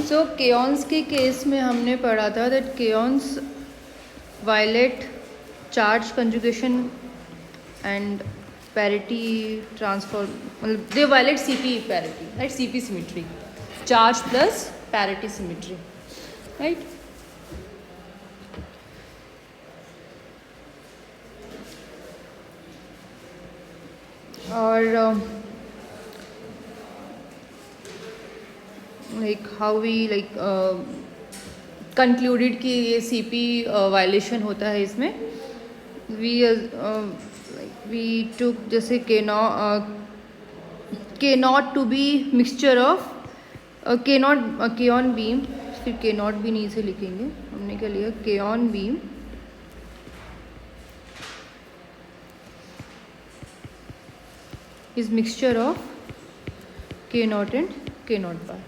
सो केयॉन्स के केस में हमने पढ़ा था that kaons violate charge conjugation and parity transform, मतलब they violate CP parity, right, CP symmetry, charge plus parity symmetry, right. और like how we like concluded कि ये सीपी वायलेशन होता है इसमें. वी टुक जैसे K naught to be mixture of K on beam, फिर K not भी नहीं से लिखेंगे, हमने क्या लिया, के on beam is mixture of के नॉट एंड के नॉट बार.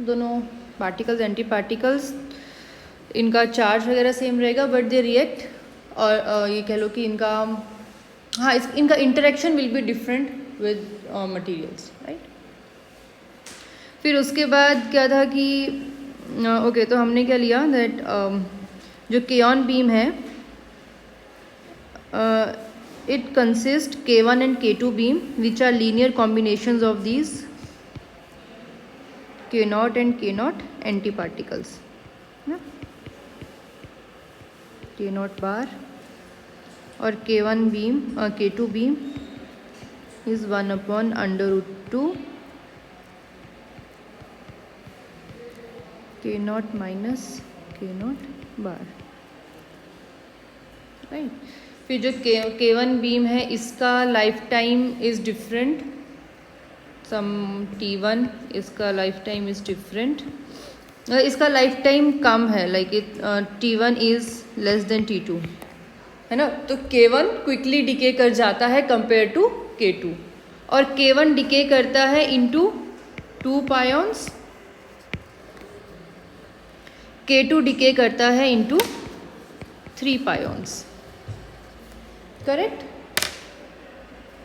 दोनों पार्टिकल्स एंटी पार्टिकल्स, इनका चार्ज वगैरह सेम रहेगा बट दे रिएक्ट, और ये कह लो कि इनका इनका interaction will be different with materials, right. फिर उसके बाद क्या था कि ओके तो हमने क्या लिया दैट जो केयॉन बीम है it consists K1 and K2 beam which are linear combinations of these K0 and K0 antiparticles. K0 bar और K1 beam K2 beam is 1 upon under root 2 K0 minus K0 bar, right. फिर जो K1 beam है इसका life time is different, some T1, इसका life time is different, इसका life time कम है, like T1 is less than T2, है ना. तो K1 क्विकली डिके कर जाता है कंपेयर टू K2, और K1 डिके करता है इनटू 2 पायॉन्स, K2 डिके करता है इनटू 3 पायॉन्स, करेक्ट.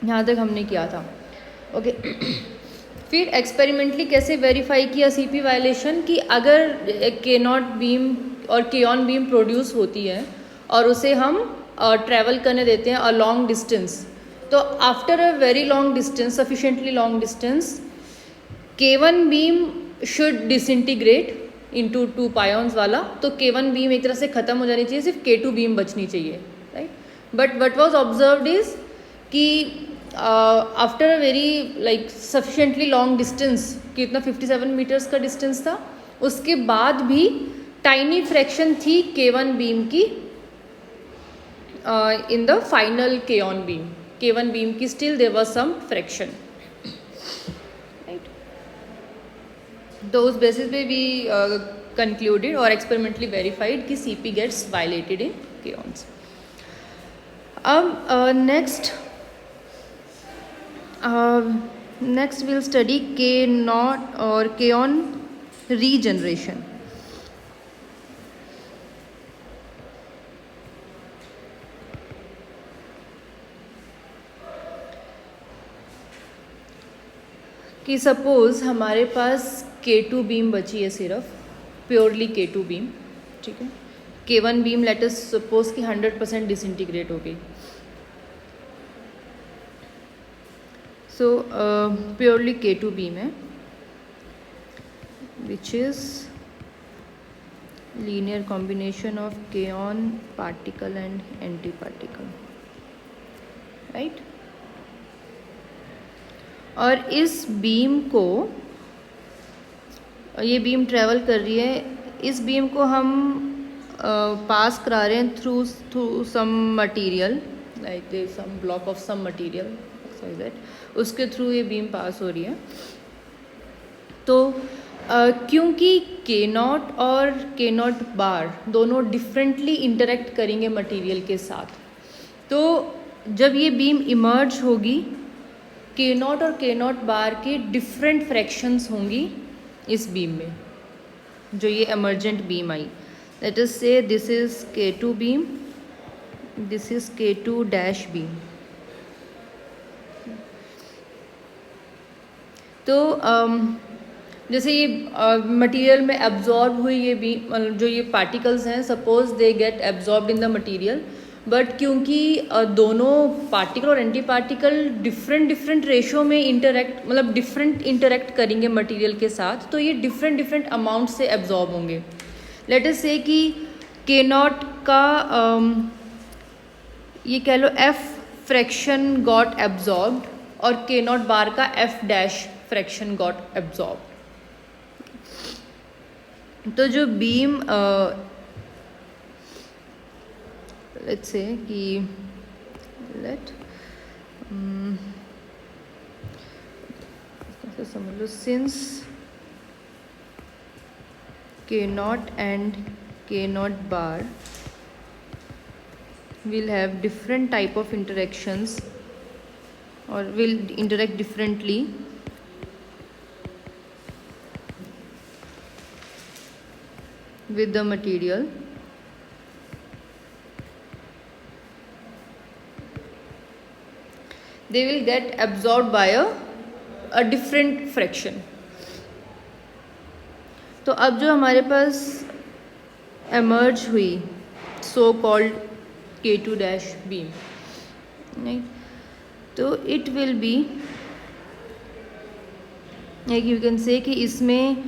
यहाँ तक हमने किया था, ओके. फिर एक्सपेरिमेंटली कैसे वेरीफाई किया सीपी वायलेशन, कि अगर के नॉट बीम और केयॉन बीम प्रोड्यूस होती है और उसे हम ट्रैवल करने देते हैं अ लॉन्ग डिस्टेंस, तो after a very long distance, sufficiently long distance, K1 beam should disintegrate into 2 पायॉन्स वाला, तो K1 बीम एक तरह से ख़त्म हो जानी चाहिए, सिर्फ K2 बीम बचनी चाहिए, right. But what was observed is कि after a very like sufficiently long distance, कितना 57 मीटर्स का डिस्टेंस था, उसके बाद भी टाइनी फ्रैक्शन थी K1 बीम की in the final K1 beam. K1 beam की still there was some fraction, right. तो उस बेसिस पे भी कंक्लूडेड और एक्सपेरिमेंटली वेरीफाइड कि CP gets violated in kaons. अब नेक्स्ट विल स्टडी K0 और केयॉन रीजनरेशन. कि सपोज हमारे पास K2 बीम बची है, सिर्फ प्योरली K2 बीम, ठीक है. K1 beam let us suppose कि 100% डिसइंटीग्रेट हो गई. सो प्योरली K2 बीम है which is linear combination of kaon particle and anti particle, right. और इस बीम को, ये बीम ट्रेवल कर रही है, इस बीम को हम पास करा रहे हैं through some material, like some block of some material, उसके थ्रू ये बीम पास हो रही है. तो क्योंकि K0 और K0 बार दोनों डिफरेंटली इंटरेक्ट करेंगे मटेरियल के साथ, तो जब ये बीम इमर्ज होगी K0 और K0 बार के डिफरेंट फ्रैक्शंस होंगी इस बीम में, जो ये एमर्जेंट बीम आई. लेट अस से this is K2 beam, this is K2 dash beam. तो जैसे ये मटेरियल में एब्जॉर्ब हुई ये भी जो ये पार्टिकल्स हैं, suppose they get absorb in the material, but क्योंकि दोनों पार्टिकल और एंटी पार्टिकल डिफरेंट रेशो में इंटरेक्ट, मतलब डिफरेंट इंटरेक्ट करेंगे मटेरियल के साथ, तो ये डिफरेंट अमाउंट से एब्जॉर्ब होंगे. लेट अस से कि के नॉट का ये कह लो एफ फ्रैक्शन गॉट एब्जॉर्ब्ड और के नॉट बार का F dash fraction got absorb. तो जो बीम लेट्स से कि लेट समझ लो सिंस के नॉट एंड के not bar will have different type of interactions or will interact differently, with the material, they will get absorbed by a different fraction. तो अब जो हमारे पास emerge हुई so called K2 dash beam, नहीं, तो it will be like you can say कि इसमें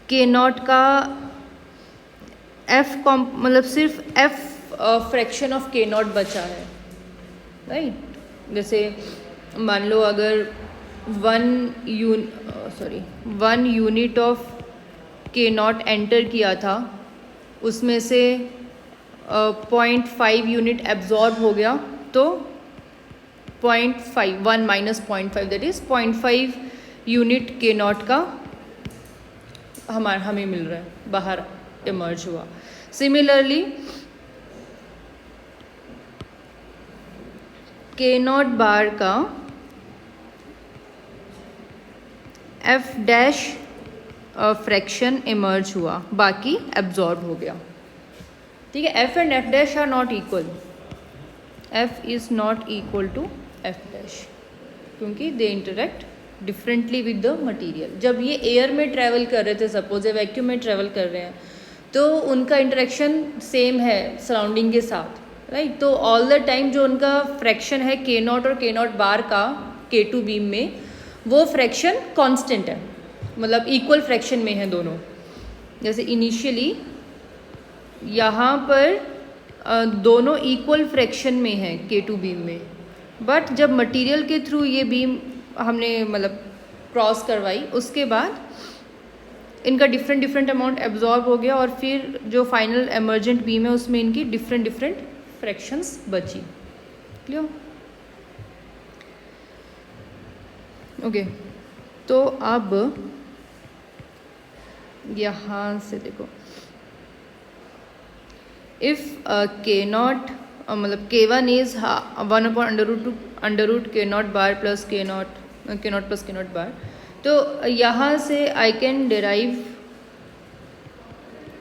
K not का F मतलब सिर्फ F fraction of K not बचा है, राइट. जैसे मान लो अगर 1 unit of K not enter किया था, उसमें से 0.5 यूनिट एब्जॉर्ब हो गया, तो 0.5 1 minus 0.5 that is 0.5 unit K not का हमें मिल रहा है, बाहर इमर्ज हुआ. सिमिलरली K नॉट बार का F डैश फ्रैक्शन इमर्ज हुआ, बाकी एब्जॉर्ब हो गया. ठीक है. F and F dash are not equal. F is not equal to F dash, क्योंकि they interact differently with the material. जब ये एयर में ट्रैवल कर रहे थे, सपोज ये वैक्यूम में ट्रैवल कर रहे हैं, तो उनका इंटरेक्शन सेम है सराउंडिंग के साथ, राइट. तो ऑल द टाइम जो उनका फ्रैक्शन है K नॉट और K नॉट बार का K2 बीम में, वो फ्रैक्शन कांस्टेंट है, मतलब इक्वल फ्रैक्शन में है दोनों. जैसे इनिशियली यहाँ पर दोनों इक्वल फ्रैक्शन में है K2 बीम में, बट जब मटेरियल के थ्रू ये बीम हमने मतलब क्रॉस करवाई, उसके बाद इनका डिफरेंट अमाउंट एब्जॉर्ब हो गया, और फिर जो फाइनल एमर्जेंट बीम है उसमें इनकी डिफरेंट फ्रैक्शंस बची. क्लियर. ओके. तो अब यहाँ से देखो, इफ़ K नॉट मतलब K1 is 1/√2 K naught bar plus K naught plus K naught bar, तो यहाँ से I can derive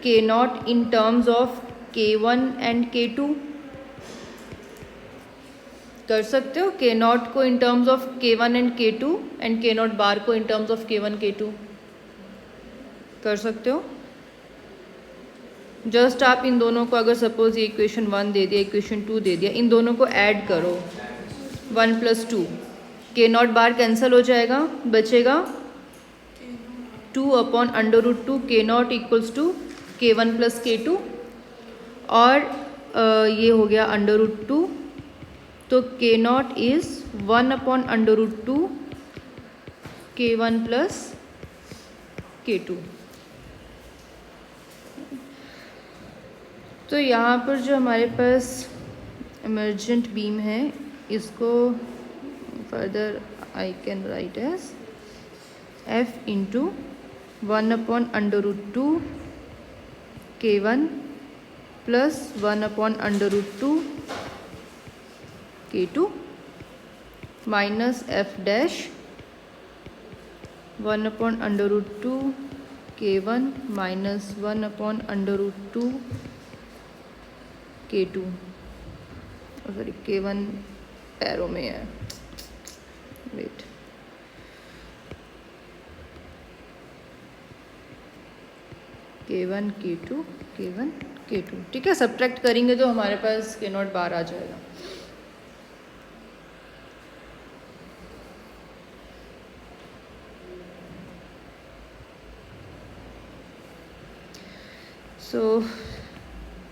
K naught in terms of K1 and K2. कर सकते हो K नॉट को in terms of K1 and K2 and K naught bar को in terms of K1 K2 कर सकते हो. जस्ट आप इन दोनों को, अगर सपोज ये इक्वेशन 1 दे दिया, इक्वेशन 2 दे दिया, इन दोनों को ऐड करो, 1 + 2, K नॉट बार कैंसिल हो जाएगा, बचेगा 2/√2 K not equals to K1 + K2, और ये हो गया √2, तो K not is 1/√2 K1 + K2. तो यहाँ पर जो हमारे पास इमर्जेंट बीम है, इसको further I can write as F × 1/√2 K1 + 1/√2 K2 minus F dash 1/√2 K1 minus 1/√2 K2. Sorry, K1 पैरों में है, wait. K1 K2 K1 K2, ठीक है। सब्ट्रैक्ट करेंगे तो हमारे पास K0 बार आ जाएगा। सो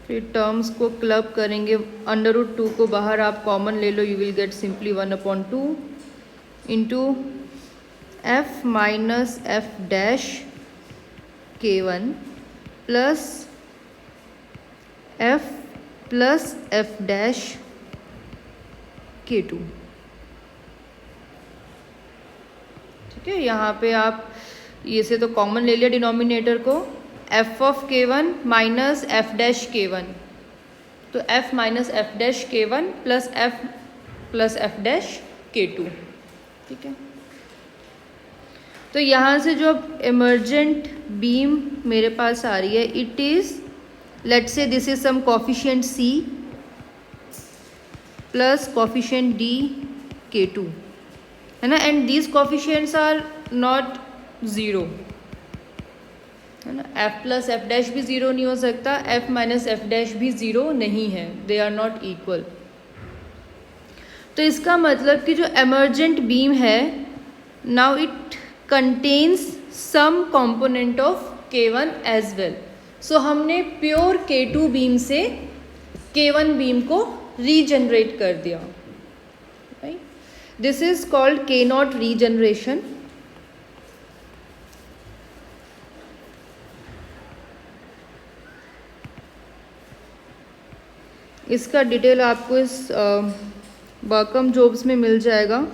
फिर टर्म्स को क्लब करेंगे, √2 को बाहर आप कॉमन ले लो, you will get simply 1/2 into f minus f dash K1 plus f dash K2, ठीक है। यहाँ पे आप ये से तो कॉमन ले लिया डिनोमिनेटर को, f of K1 minus f dash K1, तो f minus f dash K1 plus f dash K2, ठीक है। तो यहाँ से जो इमर्जेंट बीम मेरे पास आ रही है, it is, let's say this is some coefficient C plus coefficient D K2, है ना, and these coefficients are not zero, है ना। f प्लस f डैश भी ज़ीरो नहीं हो सकता, f माइनस f डैश भी ज़ीरो नहीं है, दे आर नॉट इक्वल। तो इसका मतलब कि जो एमर्जेंट बीम है, now it contains some component of K1 as well. So हमने प्योर K2 बीम से K1 बीम को रीजनरेट कर दिया, right. This is called K0 regeneration. इसका डिटेल आपको इस बर्कम जॉब्स में मिल जाएगा,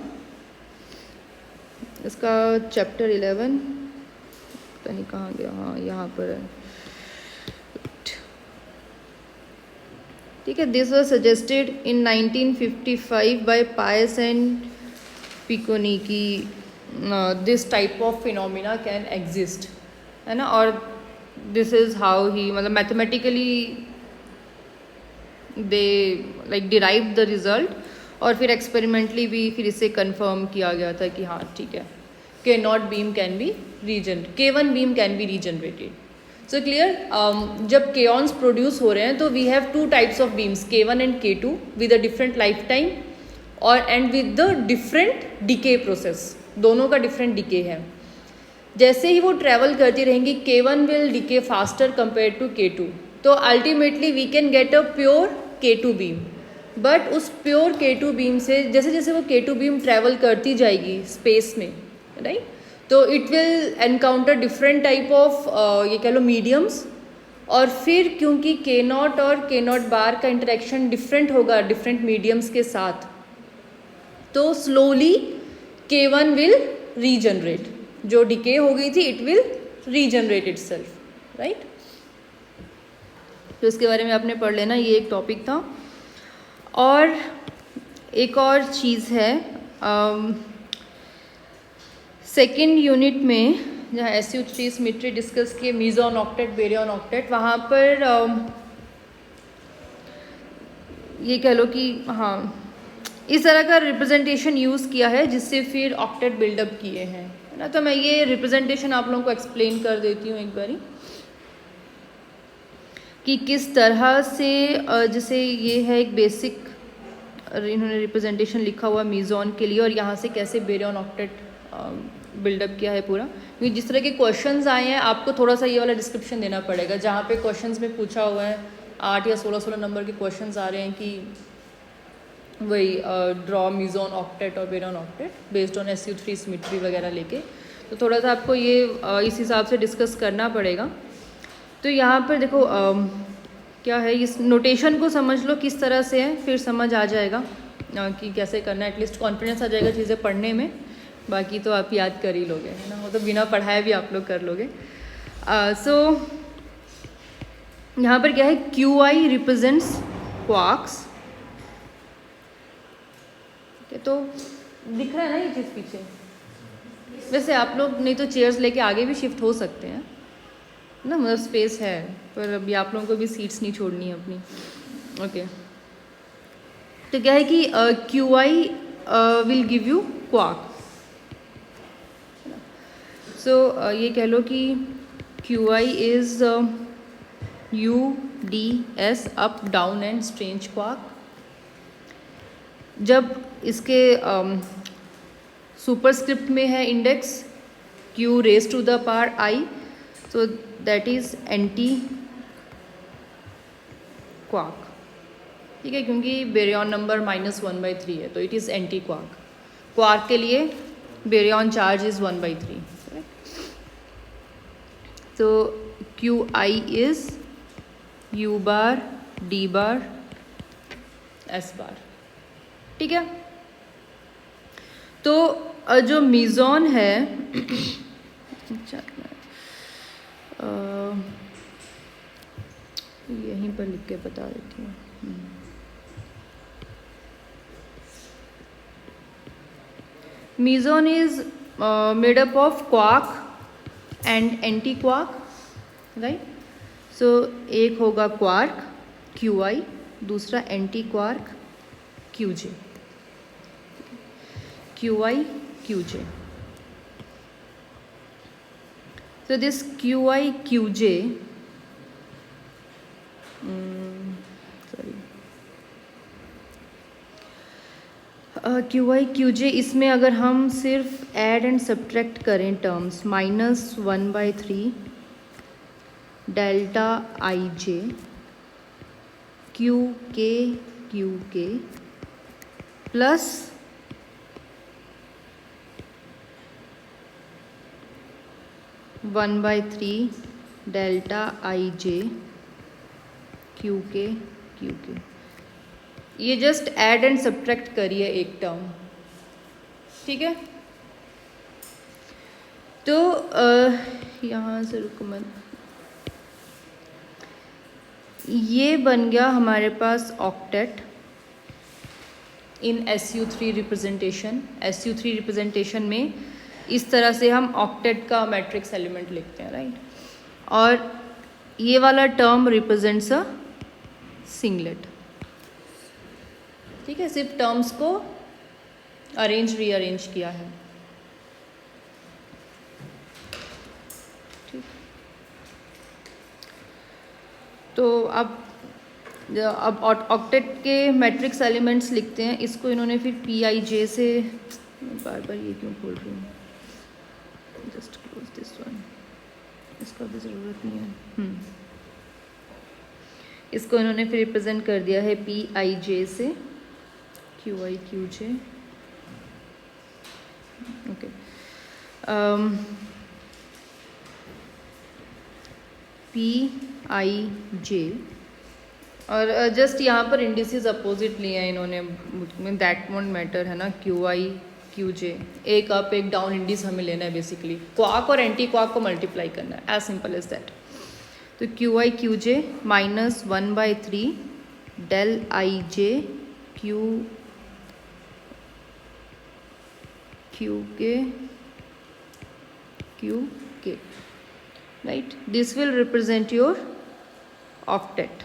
इसका चैप्टर 11, पता नहीं कहाँ गया, हाँ यहाँ पर है, ठीक है। This was suggested in 1955 by Pais and Piccioni की this type of phenomena can exist, है ना। और दिस इज़ हाउ ही, मतलब mathematically they like derive the result, और फिर एक्सपेरिमेंटली भी फिर इसे कंफर्म किया गया था कि हाँ ठीक है, K0 beam can be K1 beam can be regenerated. So clear. जब केऑन्स प्रोड्यूस हो रहे हैं तो we have 2 types of beams, K1 and K2 with a different lifetime और and with the different decay process, दोनों का different decay है। जैसे ही वो ट्रैवल करती रहेंगी, K1 will decay faster compare to K2, तो ultimately we can get a pure K2 beam. But उस प्योर K2 बीम से जैसे जैसे वो K2 बीम ट्रैवल करती जाएगी स्पेस में, राइट, तो it will encounter different type of ये कह लो मीडियम्स, और फिर क्योंकि K0 और K0 बार का इंटरेक्शन डिफरेंट होगा डिफरेंट मीडियम्स के साथ, तो स्लोली K1 विल रीजनरेट, जो डिके हो गई थी it will regenerate itself, right. तो इसके बारे में आपने पढ़ लेना, ये एक टॉपिक था। और एक और चीज़ है, सेकेंड यूनिट में जहाँ SU3 सिमेट्री डिस्कस किए, मीज़ोन ऑक्टेट, बेरियन ऑक्टेट, वहाँ पर ये कह लो कि हाँ इस तरह का रिप्रेजेंटेशन यूज़ किया है जिससे फिर ऑक्टेट बिल्डअप किए हैं, है ना। तो मैं ये रिप्रेजेंटेशन आप लोगों को एक्सप्लेन कर देती हूँ एक बारी कि किस तरह से, जैसे ये है एक बेसिक इन्होंने रिप्रेजेंटेशन लिखा हुआ मीज़ोन के लिए, और यहाँ से कैसे बेरियन ऑक्टेट बिल्डअप किया है पूरा। क्योंकि जिस तरह के क्वेश्चंस आए हैं आपको थोड़ा सा ये वाला डिस्क्रिप्शन देना पड़ेगा, जहाँ पे क्वेश्चंस में पूछा हुआ है 8 या 16 नंबर के क्वेश्चंस आ रहे हैं कि वही ड्रॉ मीज़ोन ऑक्टेट और baryon octet based on SU3 symmetry वगैरह लेके, तो थोड़ा सा आपको ये इस हिसाब से डिस्कस करना पड़ेगा। तो यहाँ पर देखो क्या है, इस नोटेशन को समझ लो किस तरह से है, फिर समझ आ जाएगा कि कैसे करना है, एटलीस्ट कॉन्फिडेंस आ जाएगा चीज़ें पढ़ने में। बाकी तो आप याद कर ही लोगे, है ना, वो तो बिना पढ़ाए भी आप लोग कर लोगे। सो यहाँ पर क्या है, QI रिप्रेजेंट्स क्वार्क्स, तो दिख रहा है ना ये चीज़ पीछे। वैसे आप लोग नहीं तो चेयर्स लेके आगे भी शिफ्ट हो सकते हैं ना, मतलब स्पेस है, पर अभी आप लोगों को भी सीट्स नहीं छोड़नी है अपनी, ओके। तो क्या है कि QI will give you quark. So ये कह लो कि Q I is UDS, up down and strange quark. जब इसके सुपरस्क्रिप्ट में है index Q raise to the power I, so that is anti quark, ठीक है, क्योंकि बेरियन नंबर -1/3 है तो it is anti quark. Quark के लिए बेरियन चार्ज इज 1/3, तो QI is U bar D bar S bar, ठीक है। तो जो मीज़ोन है यहीं पर लिख के बता देती हूँ। Meson is made up of quark and anti quark, right. So एक होगा क्वार्क QI, दूसरा anti quark QJ, QI QJ। So this QI QJ, QI QJ, इसमें अगर हम सिर्फ ऐड एंड सब्ट्रैक्ट करें terms, -1/3 delta IJ QK plus (1/3) delta IJ QK। ये just add and subtract करिए एक टर्म, ठीक है। तो यहाँ से रुको मत, ये बन गया हमारे पास ऑक्टेट इन SU3 रिप्रेजेंटेशन। SU3 रिप्रेजेंटेशन में इस तरह से हम ऑक्टेट का मैट्रिक्स एलिमेंट लिखते हैं, राइट। और ये वाला टर्म रिप्रेजेंट्स अ सिंगलेट, ठीक है। सिर्फ टर्म्स को अरेंज रीअरेंज किया है, ठीक। तो अब ऑक्टेट के मैट्रिक्स एलिमेंट्स लिखते हैं। इसको इन्होंने फिर PIJ से, बार बार ये क्यों खोल रही हूँ, जस्ट क्लोज दिस वन, इसका भी ज़रूरत नहीं है। इसको इन्होंने फिर रिप्रेजेंट कर दिया है PIJ से, QI QJ, ओके। PIJ, और जस्ट यहाँ पर इंडिसेस अपोजिट लिए हैं इन्होंने, दैट वोंट मैटर, है ना। QI QJ, एक अप एक डाउन इंडिस हमें लेना है, बेसिकली क्वार्क और एंटी क्वार्क को मल्टीप्लाई करना है, एज सिंपल एज दैट। तो QI QJ -1/3 del IJ QK, right? This will represent your octet.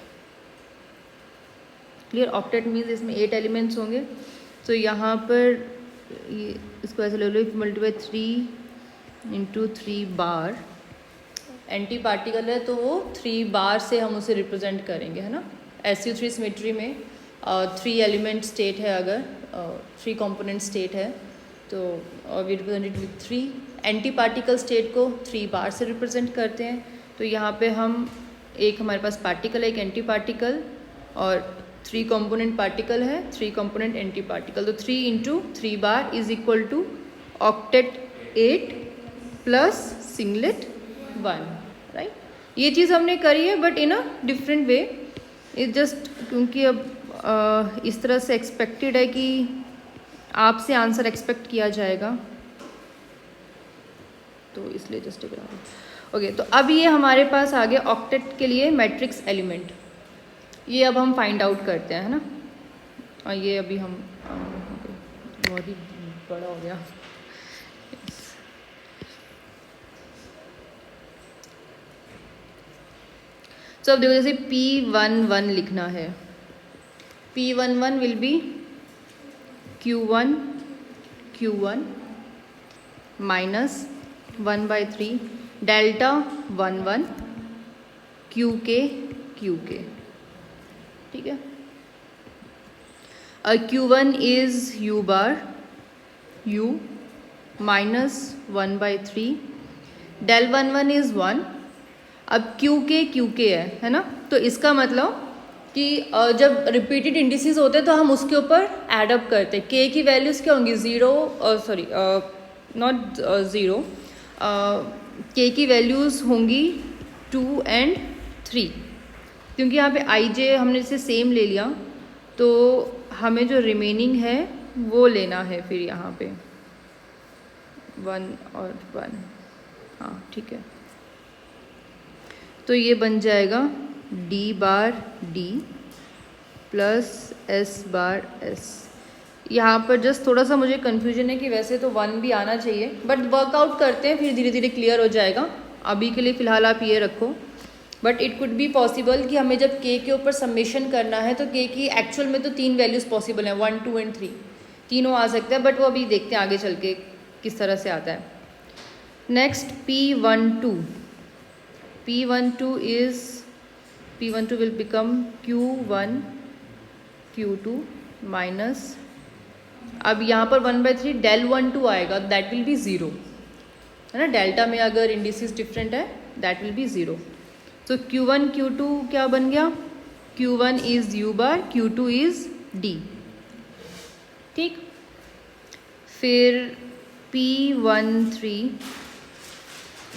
Clear? Octet means इसमें 8 एलिमेंट्स होंगे। तो यहाँ पर ये इसको ऐसे ले लो, मल्टीप्लाई 3 × 3 बार, एंटी पार्टिकल है तो वो 3 बार से हम उसे रिप्रेजेंट करेंगे, है ना। SU3 सिमेट्री में 3 एलिमेंट स्टेट है, अगर 3 कंपोनेंट स्टेट है तो we represent it with 3। Anti particle state को 3 बार से रिप्रेजेंट करते हैं। तो यहाँ पे हम एक हमारे पास पार्टिकल है, एक एंटी पार्टिकल, और 3 कंपोनेंट पार्टिकल है, 3 कंपोनेंट एंटी पार्टिकल। तो 3 × 3 bar is equal to octet 8 plus singlet 1, right. ये चीज़ हमने करी है, but in a different way. It just क्योंकि अब इस तरह से एक्सपेक्टेड है कि आपसे आंसर एक्सपेक्ट किया जाएगा, तो इसलिए जस्ट ओके। तो अब ये हमारे पास आ गया ऑक्टेट के लिए मैट्रिक्स एलिमेंट। ये अब हम फाइंड आउट करते हैं, है ना। और ये अभी हम बहुत ही बड़ा हो गया। तो अब देखो, जैसे P11 लिखना है, P11 will be Q1 -1/3 delta 1 1 Q के, ठीक है। Q1 is U bar U minus 1/3, del 1 1 is 1। अब Q के है ना, तो इसका मतलब कि जब रिपीटेड इंडिसेस होते हैं तो हम उसके ऊपर एडअप करते हैं। K की वैल्यूज़ क्या होंगी, नॉट ज़ीरो, K की वैल्यूज़ होंगी 2 and 3, क्योंकि यहाँ पे आई जे हमने इसे सेम ले लिया, तो हमें जो रिमेनिंग है वो लेना है फिर यहाँ पे 1 और 1, हाँ ठीक है। तो ये बन जाएगा D बार D प्लस S बार S। यहाँ पर जस्ट थोड़ा सा मुझे कन्फ्यूजन है कि वैसे तो 1 भी आना चाहिए, बट वर्कआउट करते हैं फिर धीरे धीरे क्लियर हो जाएगा। अभी के लिए फ़िलहाल आप ये रखो। But it could be possible कि हमें जब K के ऊपर समेशन करना है तो K की एक्चुअल में तो 3 वैल्यूज़ पॉसिबल हैं, 1 2 एंड 3 तीनों आ सकते हैं, बट वो अभी देखते हैं आगे चल के किस तरह से आता है। Next P12 will become Q1 Q2 minus, अब यहाँ पर 1/3 del 1 2 आएगा, दैट विल बी 0, है ना। डेल्टा में अगर इंडिसेस डिफरेंट है दैट विल बी 0। तो Q1 Q2 क्या बन गया, Q1 is U bar, Q2 is D, ठीक। फिर P13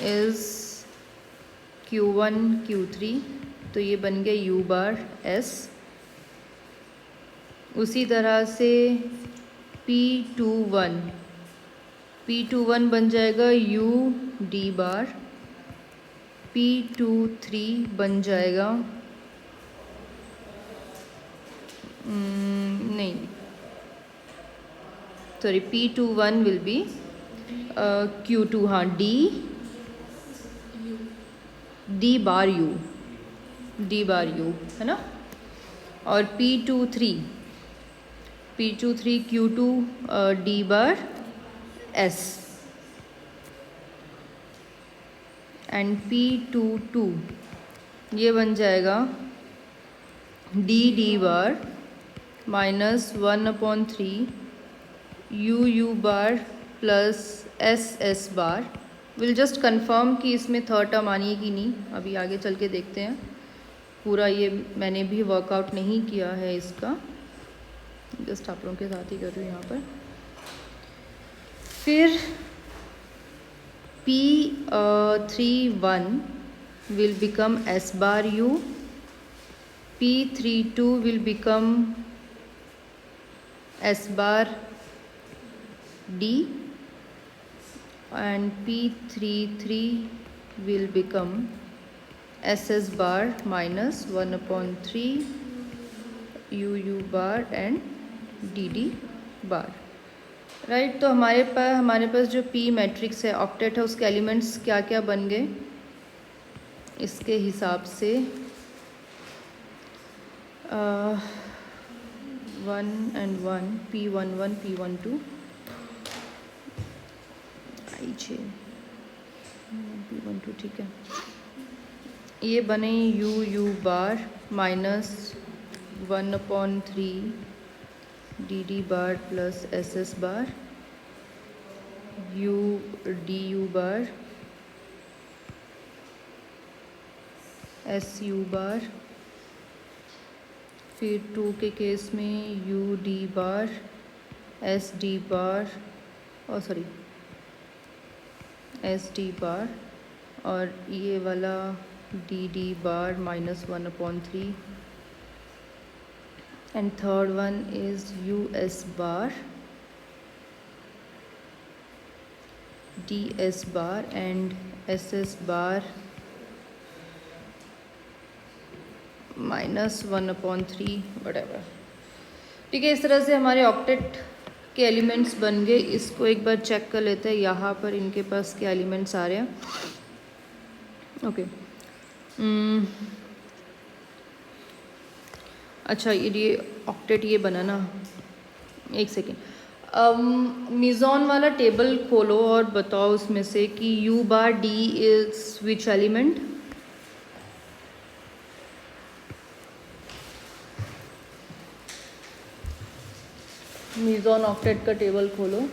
इज़ Q1 Q3, तो ये बन गया U बार S। उसी तरह से P21 बन जाएगा U D बार, P23 बन जाएगा नहीं sorry, P21 will be Q2, हाँ D बार U है ना। और P23 Q2 D bar S and P22 ये बन जाएगा D bar minus 1/3 U bar plus S bar. Will just confirm कि इसमें थर्ड टर्म आनी है कि नहीं, अभी आगे चल के देखते हैं। पूरा ये मैंने भी वर्कआउट नहीं किया है इसका, जस्ट आप लोगों के साथ ही कर रही हूँ यहाँ पर। फिर P31 will become S bar U, P32 will become S bar D and P33 will become SS bar minus 1/3 U bar and DD bar, right. तो हमारे पास जो P मैट्रिक्स है, ऑक्टेट है, उसके एलिमेंट्स क्या क्या बन गए इसके हिसाब से 1 and 1 P11 P12 P12, ठीक है। ये बने U बार माइनस 1/3 DD बार प्लस SS बार DU बार SU बार। फिर 2 के केस में UD बार SD बार SD बार, और ये वाला DD bar minus 1/3 and third one is US bar DS bar and SS bar minus 1/3 whatever, ठीक है। इस तरह से हमारे ऑक्टेट के एलिमेंट्स बन गए। इसको एक बार चेक कर लेते हैं, यहाँ पर इनके पास क्या एलिमेंट्स आ रहे हैं। ओके अच्छा, ये ऑक्टेट ये बना ना, एक सेकेंड, मिज़ोन वाला टेबल खोलो और बताओ उसमें से कि u bar d is which element. Meson octet का टेबल खोलो।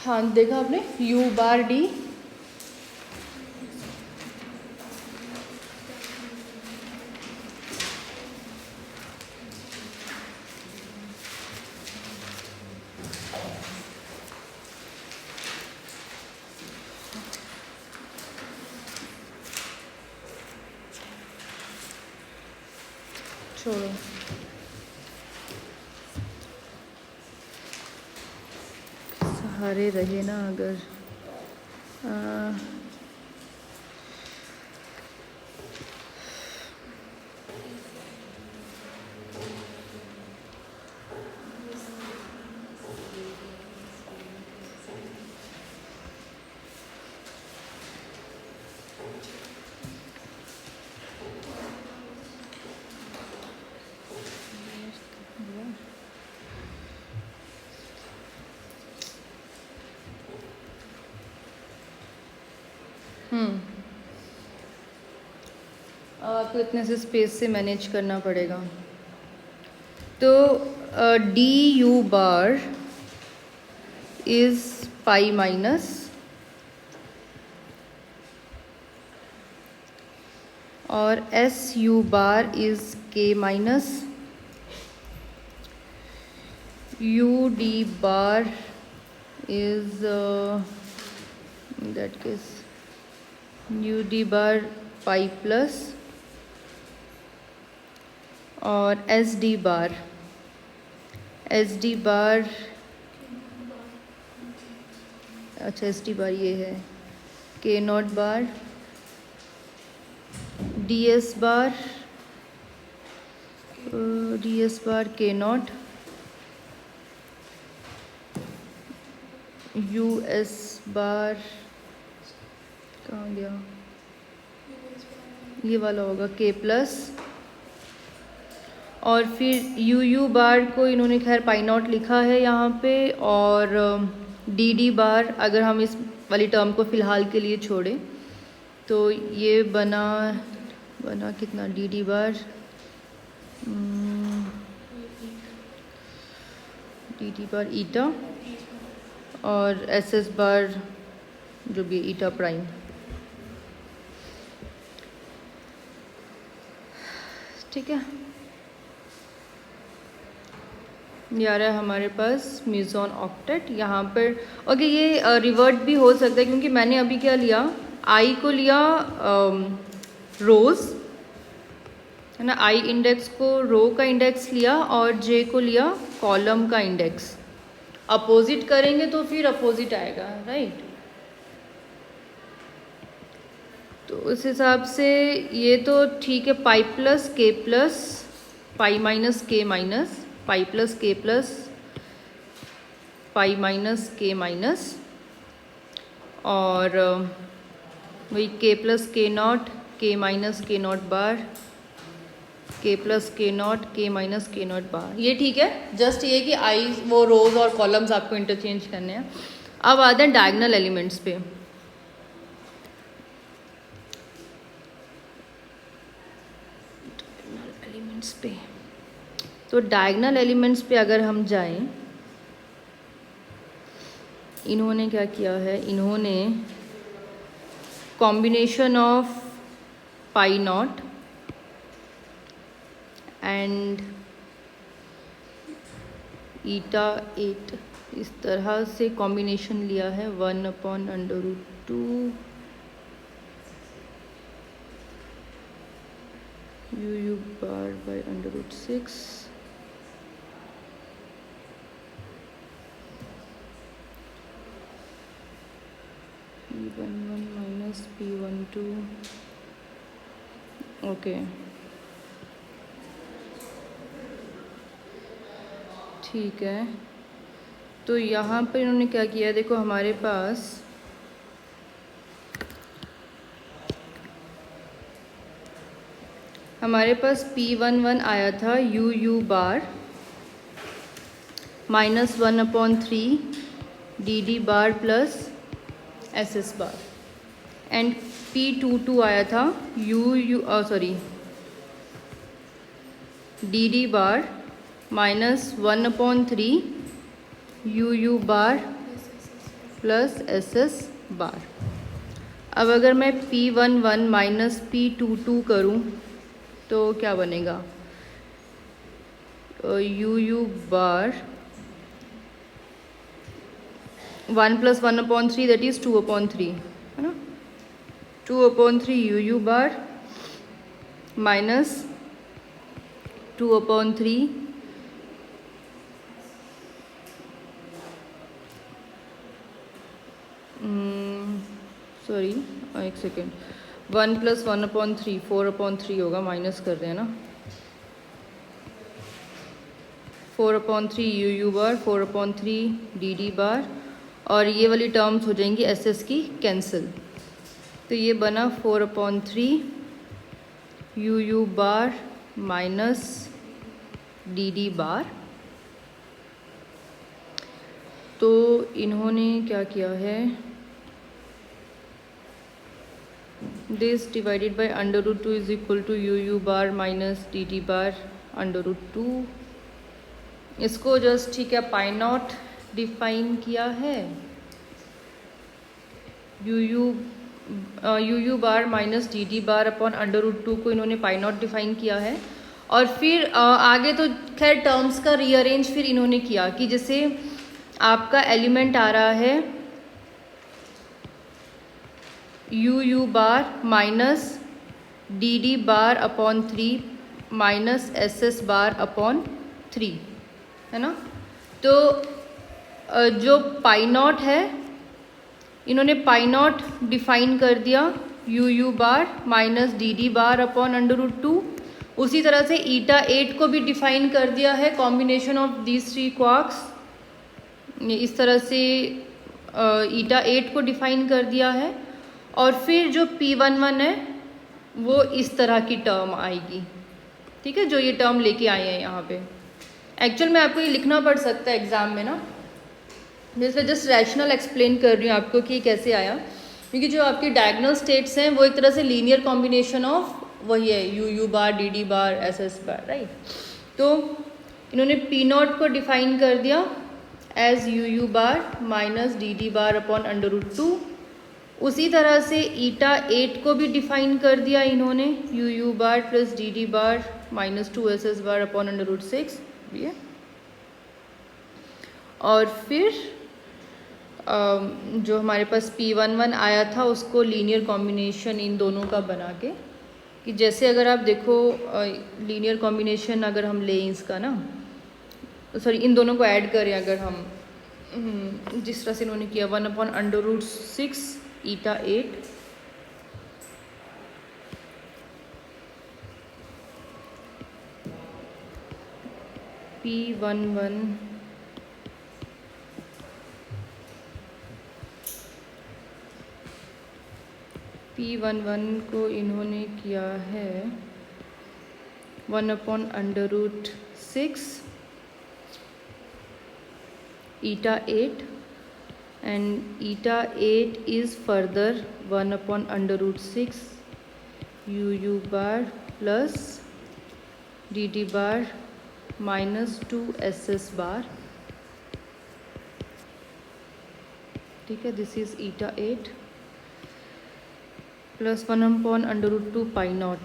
हाँ देखा आपने, u बार d छोड़ो। सहारे रहे ना अगर आपको इतने से स्पेस से मैनेज करना पड़ेगा। तो D you bar is pi minus और एस यू बार इज के minus U D bar is in that case u d bar pi plus और एस डी बार अच्छा एस डी बार ये है के not bar D S bar के not U S bar कहाँ गया, ये वाला होगा के प्लस और फिर यू बार को इन्होंने खैर पाई नॉट लिखा है यहाँ पे और डी बार अगर हम इस वाली टर्म को फ़िलहाल के लिए छोड़ें तो ये बना कितना डी बार ईटा और एस बार जो भी ईटा प्राइम। ठीक है, ये आ रहा है हमारे पास मिज़ोन ऑक्टेट यहाँ पर। ओके, ये रिवर्ट भी हो सकता है क्योंकि मैंने अभी क्या लिया, आई को लिया रोज़ है ना, आई इंडेक्स को रो का इंडेक्स लिया और जे को लिया कॉलम का इंडेक्स। अपोजिट करेंगे तो फिर अपोजिट आएगा, राइट। तो उस हिसाब से ये तो ठीक है, पाई प्लस के प्लस पाई माइनस के माइनस पाई प्लस के प्लस पाई माइनस के माइनस और वही के प्लस के नॉट के माइनस के नॉट बार के प्लस के नॉट के माइनस के नॉट बार। ये ठीक है, जस्ट ये कि आई वो रोज और कॉलम्स आपको इंटरचेंज करने हैं। अब आते हैं डायगोनल एलिमेंट्स पे। तो डायगोनल एलिमेंट्स पे अगर हम जाएं, इन्होंने क्या किया है, इन्होंने combination of pi naught and eta 8 इस तरह से कॉम्बिनेशन लिया है 1/√2 u bar by √6 p11 minus p12 okay ठीक है। तो यहाँ पर इन्होंने क्या किया, देखो हमारे पास p11 आया था u bar -1/3 dd bar plus ss bar and p22 आया था dd बार -1/3 u बार प्लस ss बार। अब अगर मैं p11 माइनस p22 करूँ तो क्या बनेगा, u बार 1 + 1/3 दैट इज़ 2/3 है ना, 2/3 u बार माइनस 2/3 सॉरी एक सेकेंड 1 + 1/3 4/3 होगा, माइनस कर रहे हैं ना, 4/3 u बार 4/3 dd बार और ये वाली टर्म्स हो जाएंगी ss की कैंसिल। तो ये बना 4/3 u bar minus dd bar. तो इन्होंने क्या किया है, this divided by √2 is equal to u bar minus dd bar √2। इसको जस्ट ठीक है पाई नॉट डिफाइन किया है, u bar minus dd bar upon √2 को इन्होंने पाई नॉट डिफाइन किया है। और फिर आगे तो खैर टर्म्स का रीअरेंज फिर इन्होंने किया कि जैसे आपका एलिमेंट आ रहा है u bar minus dd bar upon 3 minus ss bar upon 3 है ना। तो जो पाई नॉट है इन्होंने पाई नॉट डिफाइन कर दिया u bar minus dd bar upon √2। उसी तरह से ईटा 8 को भी डिफाइन कर दिया है कॉम्बिनेशन ऑफ दीज 3 क्वार्क्स। इस तरह से ईटा 8 को डिफाइन कर दिया है। और फिर जो p11 है वो इस तरह की टर्म आएगी, ठीक है, जो ये टर्म लेके आए हैं यहाँ पे। एक्चुअल में आपको ये लिखना पड़ सकता है एग्ज़ाम में ना, जैसे जस्ट रैशनल एक्सप्लेन कर रही हूँ आपको कि कैसे आया, क्योंकि जो आपकी डायगोनल स्टेट्स हैं वो एक तरह से लीनियर कॉम्बिनेशन ऑफ वही है u बार dd बार ss बार, राइट। तो इन्होंने p0 को डिफाइन कर दिया as u bar minus dd bar upon √2। उसी तरह से ईटा 8 को भी डिफाइन कर दिया इन्होंने u बार प्लस dd बार माइनस 2ss बार अपॉन √6 ये। और फिर जो हमारे पास p11 आया था उसको लीनियर कॉम्बिनेशन इन दोनों का बना के, कि जैसे अगर आप देखो लीनियर कॉम्बिनेशन अगर हम लें इसका ना, सॉरी इन दोनों को ऐड करें अगर हम जिस तरह से इन्होंने किया 1/√6 ईटा 8 p11 को इन्होंने किया है 1/√6 ईटा 8 and eta 8 is further 1/√6 u bar plus dd bar minus 2 ss bar, ठीक है। This is eta 8 plus 1/√2 pi naught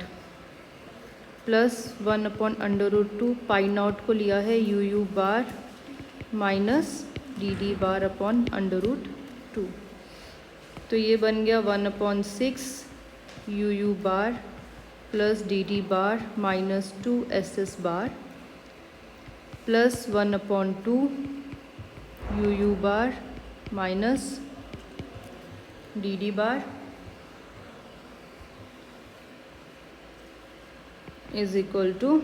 plus 1/√2 pi naught को लिया है u bar minus D D bar upon √2। तो ये बन गया 1/6 U U bar plus D D bar minus 2 S S bar plus 1/2 U U bar minus D D bar is equal to,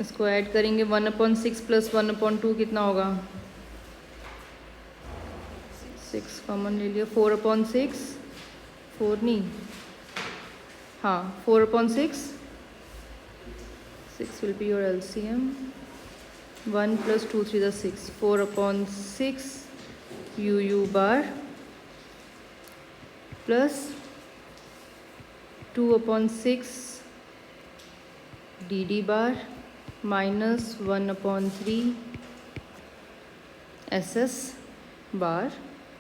इसको add करेंगे 1/6 plus 1/2 कितना होगा, 6 common ले लिया, 4/6, 4 नहीं, हाँ 4/6, 6 will be your LCM, 1 plus 2 3 is 6, 4/6 UU bar plus 2/6 DD bar minus 1/3 SS bar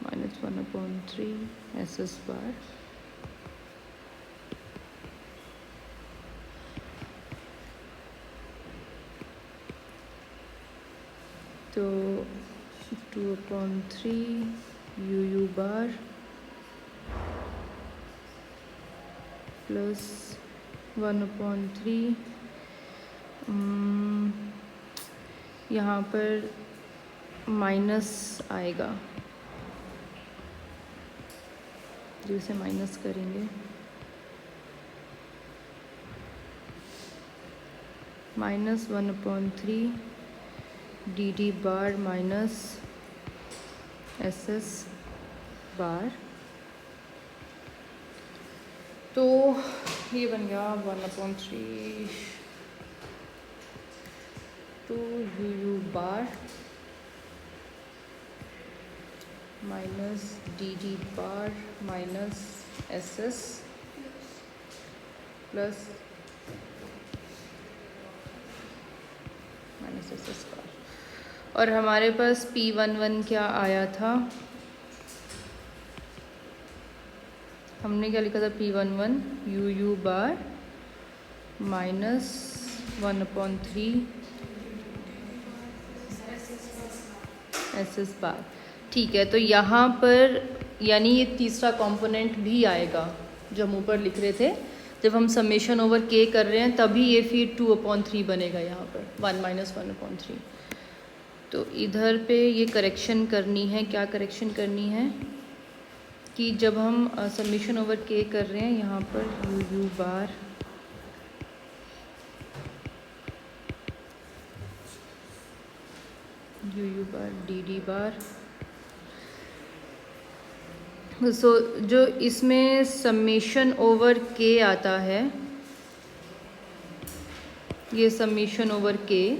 minus 1/3 SS bar तो 2/3 UU bar plus 1/3 यहाँ पर माइनस आएगा, जो इसे माइनस करेंगे minus 1/3 D D bar minus S S bar, तो ये बन गया 1/3 2 U U bar minus D D bar minus S S plus minus S S bar. और हमारे पास P11 क्या आया था, हमने क्या लिखा था, P11 U U bar minus 1/3 S S bar. ठीक है, तो यहाँ पर यानी ये तीसरा कंपोनेंट भी आएगा जो हम ऊपर लिख रहे थे, जब हम समेशन ओवर के कर रहे हैं तभी ये फिर 2/3 बनेगा यहाँ पर 1 - 1/3। तो इधर पे ये करेक्शन करनी है, क्या करेक्शन करनी है कि जब हम समेशन ओवर के कर रहे हैं यहाँ पर U U bar D D bar, so जो इसमें समेशन ओवर के आता है, ये समेशन ओवर के,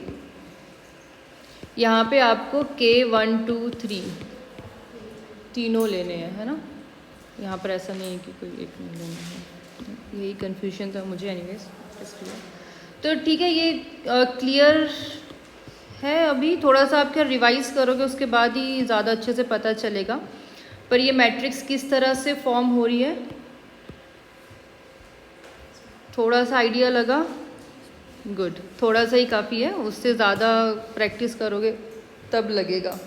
यहाँ पे आपको के 1 2 3 तीनों लेने हैं, है ना। यहाँ पर ऐसा नहीं है कि कोई एक नहीं लेना है, यही कन्फ्यूजन था मुझे एनीवेज। तो ठीक है, ये क्लियर है। अभी थोड़ा सा आप क्या रिवाइज करोगे उसके बाद ही ज़्यादा अच्छे से पता चलेगा। पर ये मैट्रिक्स किस तरह से फॉर्म हो रही है, थोड़ा सा आइडिया लगा? गुड, थोड़ा सा ही काफ़ी है, उससे ज़्यादा प्रैक्टिस करोगे तब लगेगा।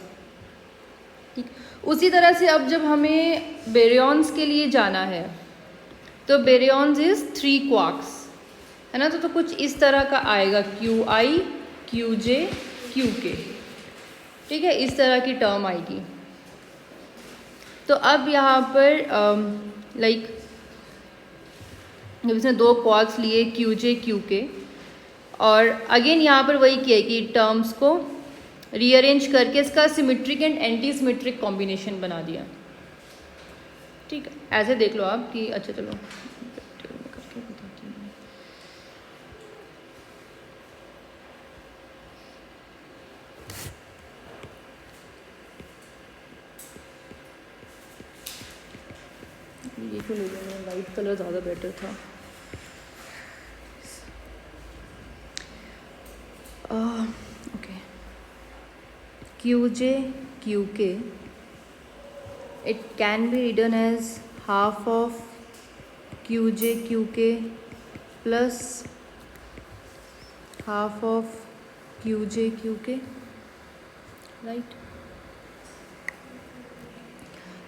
ठीक, उसी तरह से अब जब हमें बेरियॉन्स के लिए जाना है तो बेरियॉन्स इज 3 क्वार्क्स, है ना। तो कुछ इस तरह का आएगा, QI QJ QK, ठीक है, इस तरह की टर्म आएगी। तो अब यहाँ पर लाइक जब इसने 2 क्वार्क्स लिए QJ QK, और अगेन यहाँ पर वही किया कि टर्म्स को रीअरेंज करके इसका symmetric and anti symmetric combination बना दिया। ठीक है, ऐसे देख लो आप कि अच्छा चलो करके बताती हूँ। ये क्यों ले लिया, वाइट कलर ज़्यादा बेटर था। Okay, QJ QK, it can be written as half of QJ QK plus half of Q J Q के, राइट।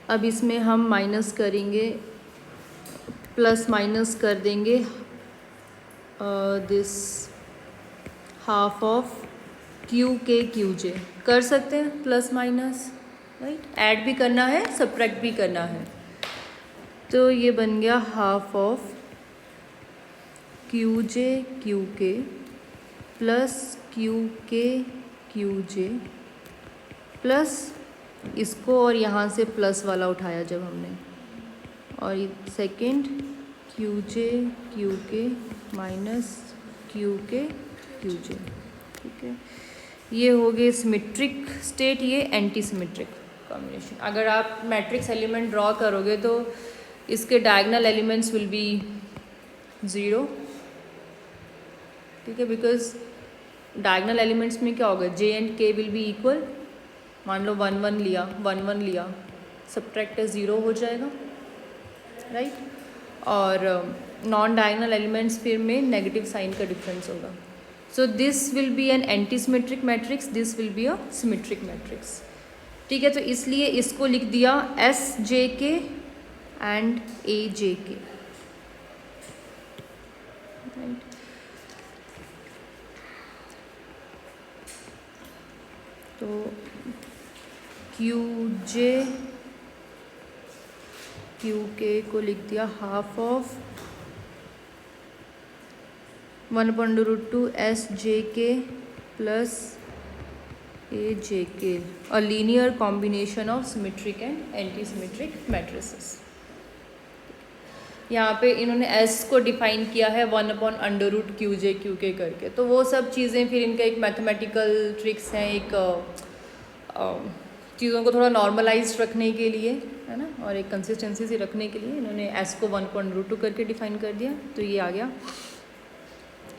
अब इसमें हम माइनस करेंगे, प्लस माइनस कर देंगे दिस हाफ ऑफ क्यू के क्यू जे, कर सकते हैं प्लस माइनस, राइट। ऐड भी करना है, सब्ट्रैक्ट भी करना है, तो ये बन गया half of Q J Q के प्लस क्यू के क्यू जे, प्लस इसको और यहाँ से प्लस वाला उठाया जब हमने, और ये सेकेंड क्यू जे क्यू के माइनस क्यू के क्यू जे, ठीक है। ये हो गए सिमेट्रिक स्टेट, ये एंटी सिमेट्रिक कॉम्बिनेशन। अगर आप मैट्रिक्स एलिमेंट ड्रॉ करोगे तो इसके डायगोनल एलिमेंट्स विल बी 0, ठीक है, बिकॉज डायगोनल एलिमेंट्स में क्या होगा, जे एंड के विल बी इक्वल। मान लो 1 1 लिया, 1 1 लिया, सब्ट्रैक्ट 0 हो जाएगा, राइट। और नॉन डायगोनल एलिमेंट्स फिर में नेगेटिव साइन का डिफरेंस होगा। So this will be an anti symmetric matrix, this will be a symmetric matrix, ठीक है। तो इसलिए इसको लिख दिया एस जे के एंड ए जे के, राइट। तो क्यू जे क्यू के को लिख दिया हाफ ऑफ 1/√2 एस जे के प्लस ए जे के, a linear combination of symmetric and anti symmetric matrices. यहाँ पे इन्होंने एस को डिफाइन किया है 1/√2 क्यू जे क्यू के करके, तो वो सब चीज़ें फिर इनका एक मैथमेटिकल ट्रिक्स हैं, एक चीज़ों को थोड़ा नॉर्मलाइज रखने के लिए, है ना, और एक कंसिस्टेंसी से रखने के लिए इन्होंने एस को 1/√2 करके डिफाइन कर दिया। तो ये आ गया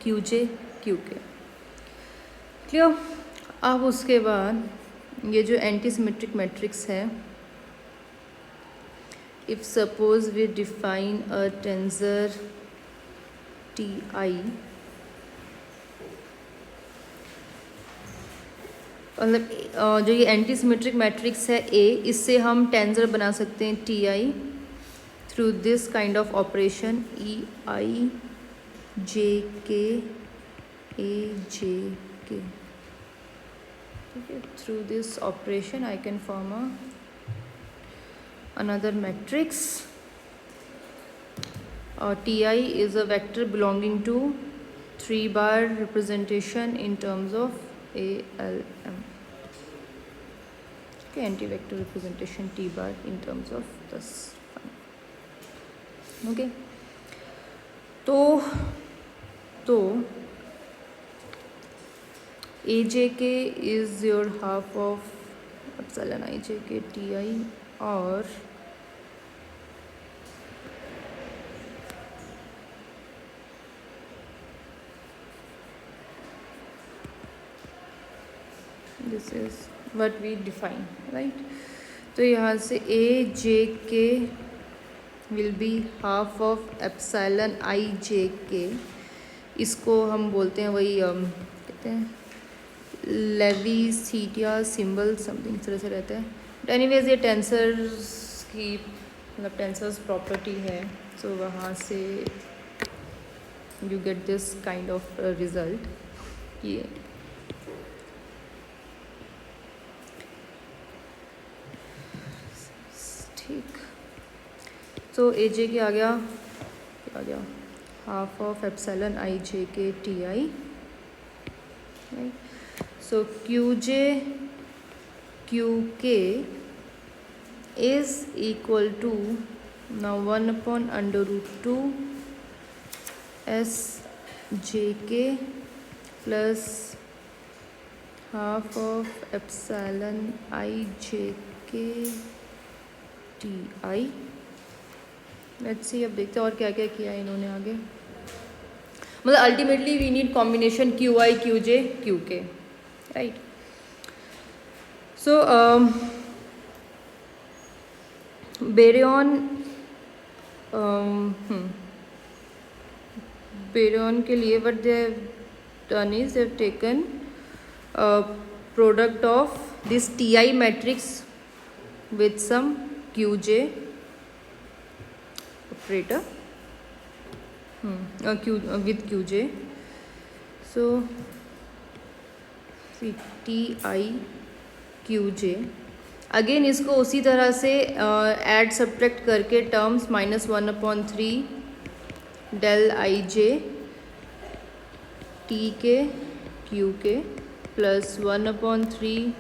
क्यू जे क्यू के, क्लियर। अब उसके बाद ये जो एंटी सिमेट्रिक मैट्रिक्स है, if suppose we define a tensor Ti, मतलब जो ये एंटी सिमेट्रिक मैट्रिक्स है A, इससे हम टेंसर बना सकते हैं Ti through this kind of operation EI JK AJK, ठीक है। Through this operation I can form another matrix. Ti is a vector belonging to 3 bar representation in terms of ALM, okay, anti-vector representation T bar in terms of this, okay। तो AJK is your half of epsilon IJK Ti, और this is what we define, right. तो यहाँ से A J K will be half of epsilon I J K, इसको हम बोलते हैं वही कहते हैं लेवी-सीटिया सिंबल, समथिंग इस तरह से रहता है। बट एनीवेज ये टेंसर्स की मतलब टेंसर्स प्रॉपर्टी है, सो वहाँ से you get this kind of result. ये ठीक, तो ए जे के आ गया half of epsilon I J के T I, right. So Q J Q के is equal to now 1/√2 S JK plus half of epsilon I JK TI। Let's see, अब देखते हैं और क्या क्या किया है इन्होंने आगे। मतलब ultimately we need combination QI QJ QK, right. So baryon के लिए what they have done is they have taken product of this TI matrix with some QJ operator with QJ. So see TI QJ again इसको उसी तरह से add subtract करके terms -1/3 del IJ TK QK plus 1/3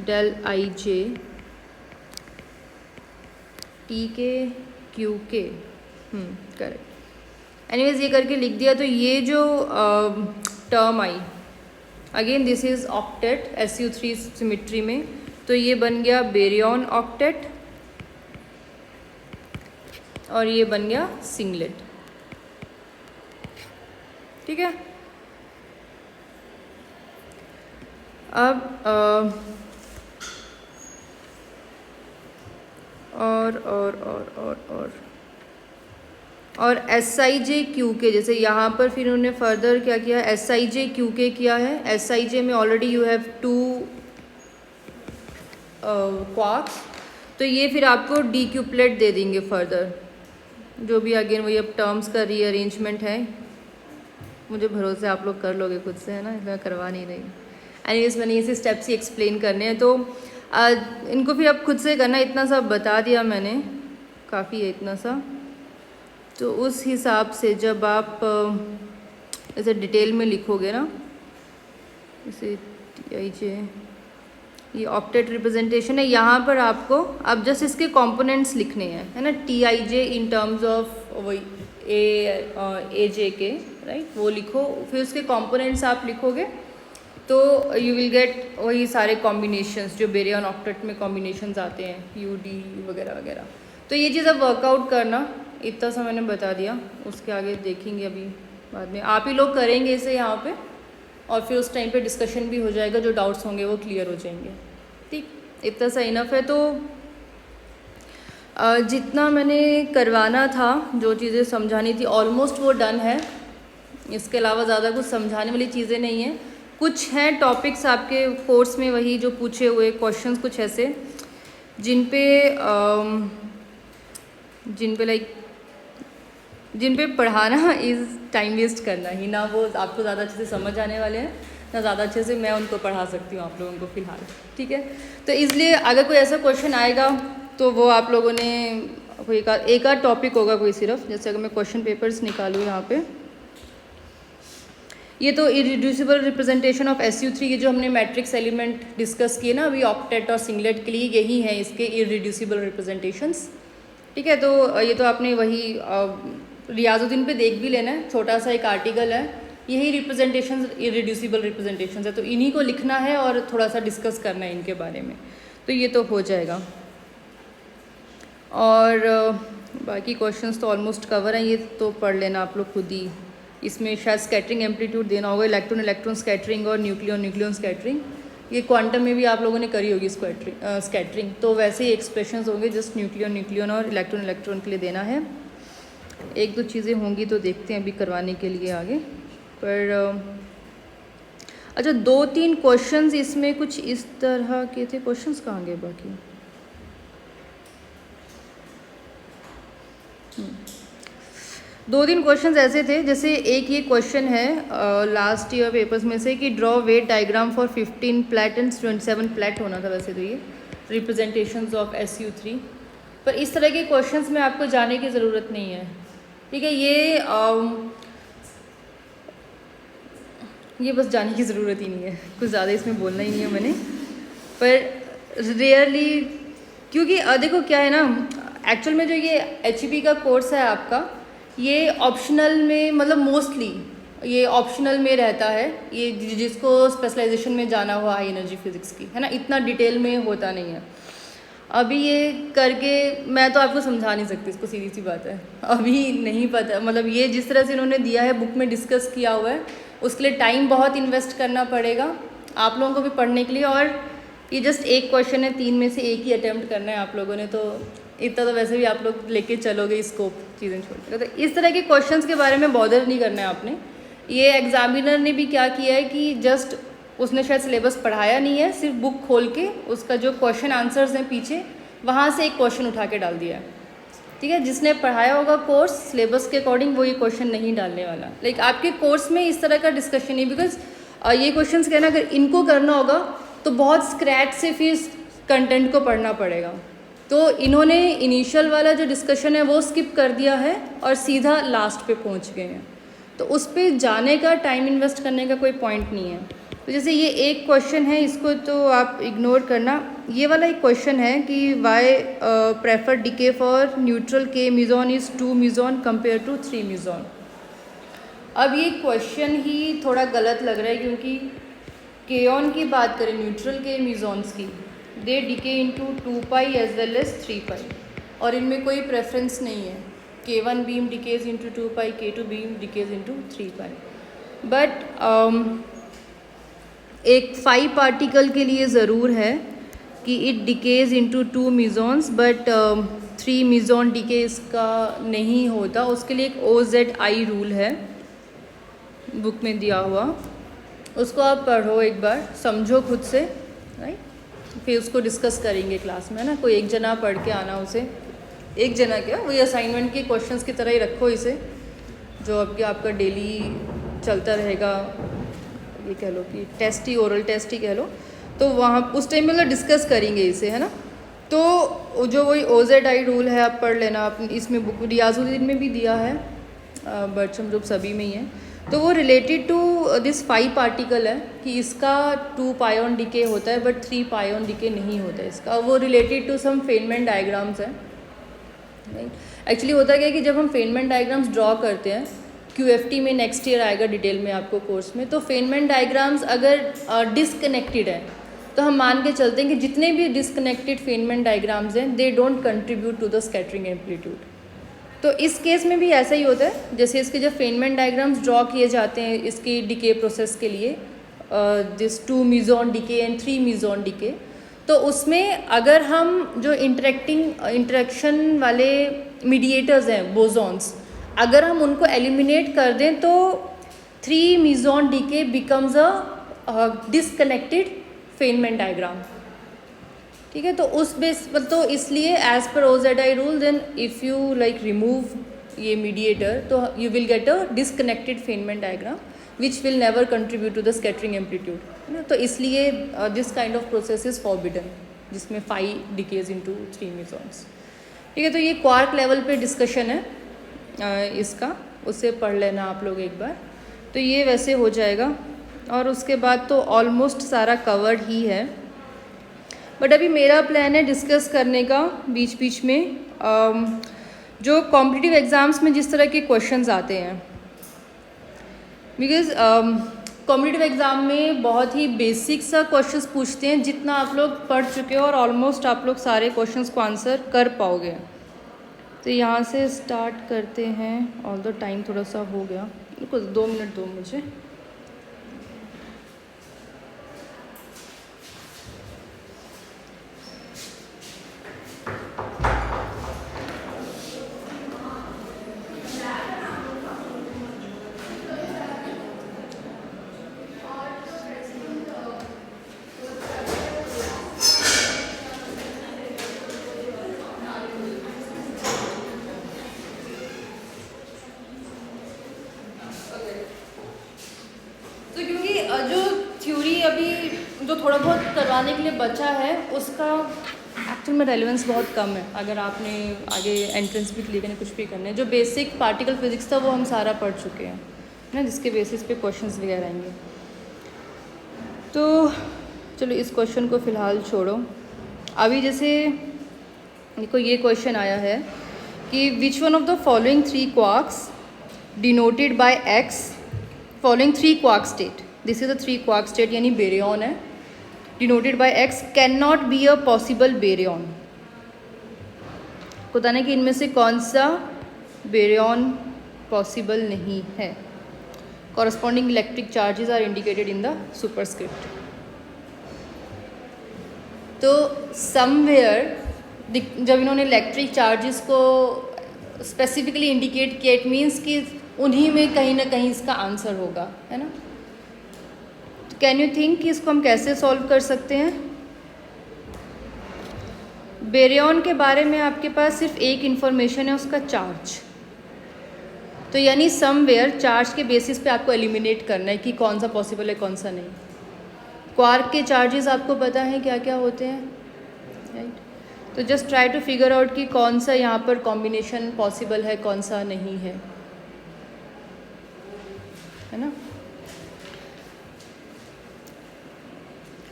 del IJ TK QK correct. Anyways ये करके लिख दिया। तो ये जो term I again this is octet SU3 symmetry में, तो ये बन गया बेरियन ऑक्टेट और ये बन गया सिंगलेट। ठीक है, अब और SIJ-QK जैसे यहाँ पर फिर उन्होंने फर्दर क्या किया, SIJ-QK किया है। SIJ में ऑलरेडी यू हैव 2 क्वार्क्स, तो ये फिर आपको डीक्यूपलेट दे देंगे फर्दर, जो भी अगेन वही अब टर्म्स का रीअरेंजमेंट है। मुझे भरोसा है आप लोग कर लोगे खुद से, है ना, मैं करवा नहीं रही। एनीवेज मैंने इसी स्टेप्स ही एक्सप्लेन करने हैं, तो इनको फिर आप खुद से करना। इतना सा बता दिया मैंने, काफ़ी है इतना सा। तो उस हिसाब से जब आप ऐसे डिटेल में लिखोगे ना, जैसे TIJ ये ऑक्टेट रिप्रेजेंटेशन है, यहाँ पर आपको अब जस्ट इसके कंपोनेंट्स लिखने हैं, है ना। TIJ इन टर्म्स ऑफ वही AJ के, राइट, वो लिखो। फिर उसके कंपोनेंट्स आप लिखोगे तो यू विल गेट वही सारे कॉम्बिनेशंस जो बेरियन ऑक्टेट में कॉम्बिनेशंस आते हैं, UD वगैरह वगैरह। तो ये चीज़ अब वर्कआउट करना, इतना सा मैंने बता दिया, उसके आगे देखेंगे अभी बाद में। आप ही लोग करेंगे इसे यहाँ पे, और फिर उस टाइम पे डिस्कशन भी हो जाएगा, जो डाउट्स होंगे वो क्लियर हो जाएंगे। ठीक, इतना सा इनफ है। तो जितना मैंने करवाना था, जो चीज़ें समझानी थी, ऑलमोस्ट वो डन है। इसके अलावा ज़्यादा कुछ समझाने वाली चीज़ें नहीं हैं। कुछ हैं टॉपिक्स आपके कोर्स में वही जो पूछे हुए क्वेश्चंस, कुछ ऐसे जिन पे पढ़ाना इज़ टाइम वेस्ट करना ही, ना वो आपको ज़्यादा अच्छे से समझ आने वाले हैं, ना ज़्यादा अच्छे से मैं उनको पढ़ा सकती हूँ आप लोगों को फ़िलहाल। ठीक है, तो इसलिए अगर कोई ऐसा क्वेश्चन आएगा तो वो आप लोगों ने कोई एक आध टॉपिक होगा कोई सिर्फ, जैसे अगर मैं क्वेश्चन पेपर्स निकालूँ यहाँ पे, ये तो इरिड्यूसिबल रिप्रेजेंटेशन ऑफ SU3, ये जो हमने मैट्रिक्स एलिमेंट डिस्कस किए ना अभी ऑक्टेट और सिंगलेट के लिए, यही है इसके इरिड्यूसिबल रिप्रेजेंटेशंस। ठीक है, तो ये तो आपने वही रियाजुद्दीन पे देख भी लेना है, छोटा सा एक आर्टिकल है, यही रिप्रेजेंटेशन इरिड्यूसिबल रिप्रेजेंटेशंस है, तो इन्हीं को लिखना है और थोड़ा सा डिस्कस करना है इनके बारे में, तो ये तो हो जाएगा। और बाकी क्वेश्चंस तो ऑलमोस्ट कवर हैं, ये तो पढ़ लेना आप लोग खुद ही। इसमें शायद स्कैटरिंग एम्पलीट्यूड देना होगा, इलेक्ट्रॉन इलेक्ट्रॉन स्कैटरिंग और न्यूक्लियन न्यूक्लियन स्कैटरिंग, ये क्वांटम में भी आप लोगों ने करी होगी स्कैटरिंग, तो वैसे ही एक्सप्रेशंस होंगे, जस्ट न्यूक्लियन न्यूक्लियन और इलेक्ट्रॉन इलेक्ट्रॉन के लिए देना है। एक दो चीज़ें होंगी तो देखते हैं अभी करवाने के लिए आगे। पर अच्छा 2-3 क्वेश्चंस इसमें कुछ इस तरह के थे, क्वेश्चंस कहाँ गए बाकी? 2-3 क्वेश्चंस ऐसे थे, जैसे एक ये क्वेश्चन है लास्ट ईयर पेपर्स में से कि draw weight diagram for 15 plet and 27 plet होना था वैसे तो ये रिप्रेजेंटेशंस ऑफ SU3, पर इस तरह के क्वेश्चंस में आपको जाने की ज़रूरत नहीं है। ठीक है, ये बस जाने की ज़रूरत ही नहीं है, कुछ ज़्यादा इसमें बोलना ही नहीं है मैंने। पर रियरली क्योंकि देखो क्या है ना, एक्चुअल में जो ये HEP का कोर्स है आपका, ये ऑप्शनल में, मतलब मोस्टली ये ऑप्शनल में रहता है, ये जिसको स्पेशलाइजेशन में जाना हुआ हाई एनर्जी फिज़िक्स की, है ना, इतना डिटेल में होता नहीं है। अभी ये करके मैं तो आपको समझा नहीं सकती इसको, सीधी सी बात है, अभी नहीं पता, मतलब ये जिस तरह से इन्होंने दिया है, बुक में डिस्कस किया हुआ है, उसके लिए टाइम बहुत इन्वेस्ट करना पड़ेगा आप लोगों को भी पढ़ने के लिए। और ये जस्ट एक क्वेश्चन है, 3 में से एक ही अटैम्प्ट करना है आप लोगों ने, तो इतना तो वैसे भी आप लोग लेके चलोगे स्कोप चीज़ें छोड़ के। तो इस तरह के क्वेश्चंस के बारे में बॉदर नहीं करना है आपने। ये एग्जामिनर ने भी क्या किया है कि जस्ट उसने शायद सिलेबस पढ़ाया नहीं है, सिर्फ बुक खोल के उसका जो क्वेश्चन आंसर्स हैं पीछे वहाँ से एक क्वेश्चन उठा के डाल दिया है, ठीक है। जिसने पढ़ाया होगा कोर्स सिलेबस के अकॉर्डिंग वो ये क्वेश्चन नहीं डालने वाला। लाइक आपके कोर्स में इस तरह का डिस्कशन नहीं, बिकॉज ये क्वेश्चंस कहना अगर इनको करना होगा तो बहुत स्क्रैच से फिर कंटेंट को पढ़ना पड़ेगा। तो इन्होंने इनिशियल वाला जो डिस्कशन है वो स्किप कर दिया है और सीधा लास्ट पे पहुंच गए हैं, तो उस पर जाने का टाइम इन्वेस्ट करने का कोई पॉइंट नहीं है। तो जैसे ये एक क्वेश्चन है, इसको तो आप इग्नोर करना। ये वाला एक क्वेश्चन है कि why prefer decay for neutral K म्यूजॉन इज़ 2 म्यूजॉन कंपेयर टू 3 म्यूजॉन। अब ये क्वेश्चन ही थोड़ा गलत लग रहा है, क्योंकि केऑन की बात करें न्यूट्रल के म्यूजॉन्स की, they decay into 2 pi as well as 3 pi, और इनमें कोई प्रेफरेंस नहीं है। K1 beam decays into 2 pi, K2 beam decays into 3 pi. But एक 5 पार्टिकल के लिए ज़रूर है कि it decays into 2 mesons, but 3 meson decay इसका नहीं होता। उसके लिए एक OZI रूल है बुक में दिया हुआ, उसको आप पढ़ो एक बार, समझो खुद से, राइट। फिर उसको डिस्कस करेंगे क्लास में, है ना। कोई एक जना पढ़ के आना, उसे एक जना क्या, वही असाइनमेंट के क्वेश्चंस की तरह ही रखो इसे, जो आपका डेली चलता रहेगा। ये कह लो कि टेस्ट ही, ओरल टेस्ट ही कह लो, तो वहाँ उस टाइम में डिस्कस करेंगे इसे, है ना। तो जो वही OZI रूल है आप पढ़ लेना। आप इसमें बुक रियाजुद्दीन में भी दिया है, बर्चम ग्रुप सभी में ही है। तो वो रिलेटेड टू दिस 5 पार्टिकल है कि इसका 2 पायोन डिके होता है बट 3 पायोन डिके नहीं होता है इसका। वो related to some Feynman diagrams है, राइट। एक्चुअली होता क्या है कि जब हम फेनमैन डायग्राम्स ड्रॉ करते हैं, QFT में नेक्स्ट ईयर आएगा डिटेल में आपको कोर्स में, तो फेनमैन डायग्राम्स अगर डिसकनेक्टेड है तो हम मान के चलते हैं कि जितने भी डिसकनेक्टेड फेनमैन डायग्राम्स हैं they don't contribute to the scattering amplitude. तो इस केस में भी ऐसा ही होता है। जैसे इसके जब फेनमैन डायग्राम्स ड्रॉ किए जाते हैं इसकी डिके प्रोसेस के लिए, this 2 म्यूजॉन decay and 3 meson decay, तो उसमें अगर हम जो इंटरेक्शन वाले मीडिएटर्स हैं बोसॉन्स, अगर हम उनको एलिमिनेट कर दें तो 3 meson decay becomes a disconnected Feynman diagram, ठीक है। तो उस बेस पर, तो इसलिए as per OZI rule, then if you like remove ये मीडिएटर तो you will get a disconnected Feynman diagram which will never contribute to the scattering amplitude, है ना। तो इसलिए this kind of process is forbidden, जिसमें 5 decays into 3 म्यूजॉन्स, ठीक है। तो ये क्वार्क लेवल पे डिस्कशन है इसका, उसे पढ़ लेना आप लोग एक बार। तो ये वैसे हो जाएगा, और उसके बाद तो ऑलमोस्ट सारा कवर्ड ही है। बट अभी मेरा प्लान है डिस्कस करने का बीच बीच में जो कॉम्पिटिटिव एग्ज़ाम्स में जिस तरह के क्वेश्चंस आते हैं, बिकॉज कॉम्पिटिटिव एग्ज़ाम में बहुत ही बेसिक सा क्वेश्चंस पूछते हैं, जितना आप लोग पढ़ चुके हो और ऑलमोस्ट आप लोग सारे क्वेश्चंस को आंसर कर पाओगे। तो यहाँ से स्टार्ट करते हैं, ऑल द टाइम थोड़ा सा हो गया, बिल्कुल 2 मिनट दो मुझे। जो थोड़ा बहुत करवाने के लिए बचा है उसका एक्चुअल में रेलेवेंस बहुत कम है। अगर आपने आगे एंट्रेंस भी क्लियर करने, कुछ भी करना है, जो बेसिक पार्टिकल फिजिक्स था वो हम सारा पढ़ चुके हैं ना, जिसके बेसिस पे क्वेश्चंस वगैरह आएंगे। तो चलो इस क्वेश्चन को फ़िलहाल छोड़ो। अभी जैसे देखो ये क्वेश्चन आया है कि which one of the following 3 quarks denoted by X, following 3 quark state, this is a 3 quark state यानी बेरियन है, denoted by X can not be a possible baryon. बताना कि इनमें से कौन सा बेरियन पॉसिबल नहीं है। Corresponding electric charges are indicated in the superscript. तो समवेयर जब इन्होंने इलेक्ट्रिक चार्जेस को स्पेसिफिकली इंडिकेट किया, इट मीन्स कि उन्हीं में कहीं ना कहीं इसका आंसर होगा, है ना। कैन यू थिंक कि इसको हम कैसे सॉल्व कर सकते हैं? बेरियन के बारे में आपके पास सिर्फ एक इन्फॉर्मेशन है, उसका चार्ज। तो यानी समवेयर चार्ज के बेसिस पे आपको एलिमिनेट करना है कि कौन सा पॉसिबल है कौन सा नहीं। क्वार्क के चार्जेस आपको पता है क्या क्या होते हैं, राइट? तो just try to figure out कि कौन सा यहाँ पर कॉम्बिनेशन पॉसिबल है कौन सा नहीं है ना।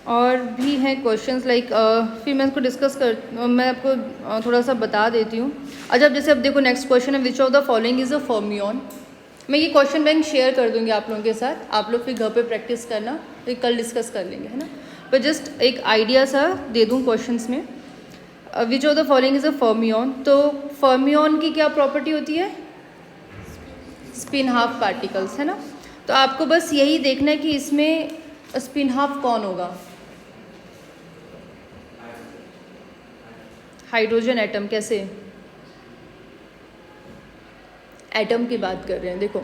और भी हैं क्वेश्चंस लाइक, फिर मैं इसको डिस्कस मैं आपको थोड़ा सा बता देती हूँ। अच्छा, अब जैसे अब देखो नेक्स्ट क्वेश्चन है, which of the following is a fermion. मैं ये क्वेश्चन बैंक शेयर कर दूँगी आप लोगों के साथ, आप लोग फिर घर पे प्रैक्टिस करना, तो कल डिस्कस कर लेंगे, है ना। पर जस्ट एक आइडिया सा दे दूँ क्वेश्चंस में, विच of the following is a fermion. तो फर्मियन की क्या प्रॉपर्टी होती है? स्पिन हाफ पार्टिकल्स, है ना। तो आपको बस यही देखना है कि इसमें स्पिन हाफ कौन होगा? Hydrogen atom. कैसे? एटम की बात कर रहे हैं। देखो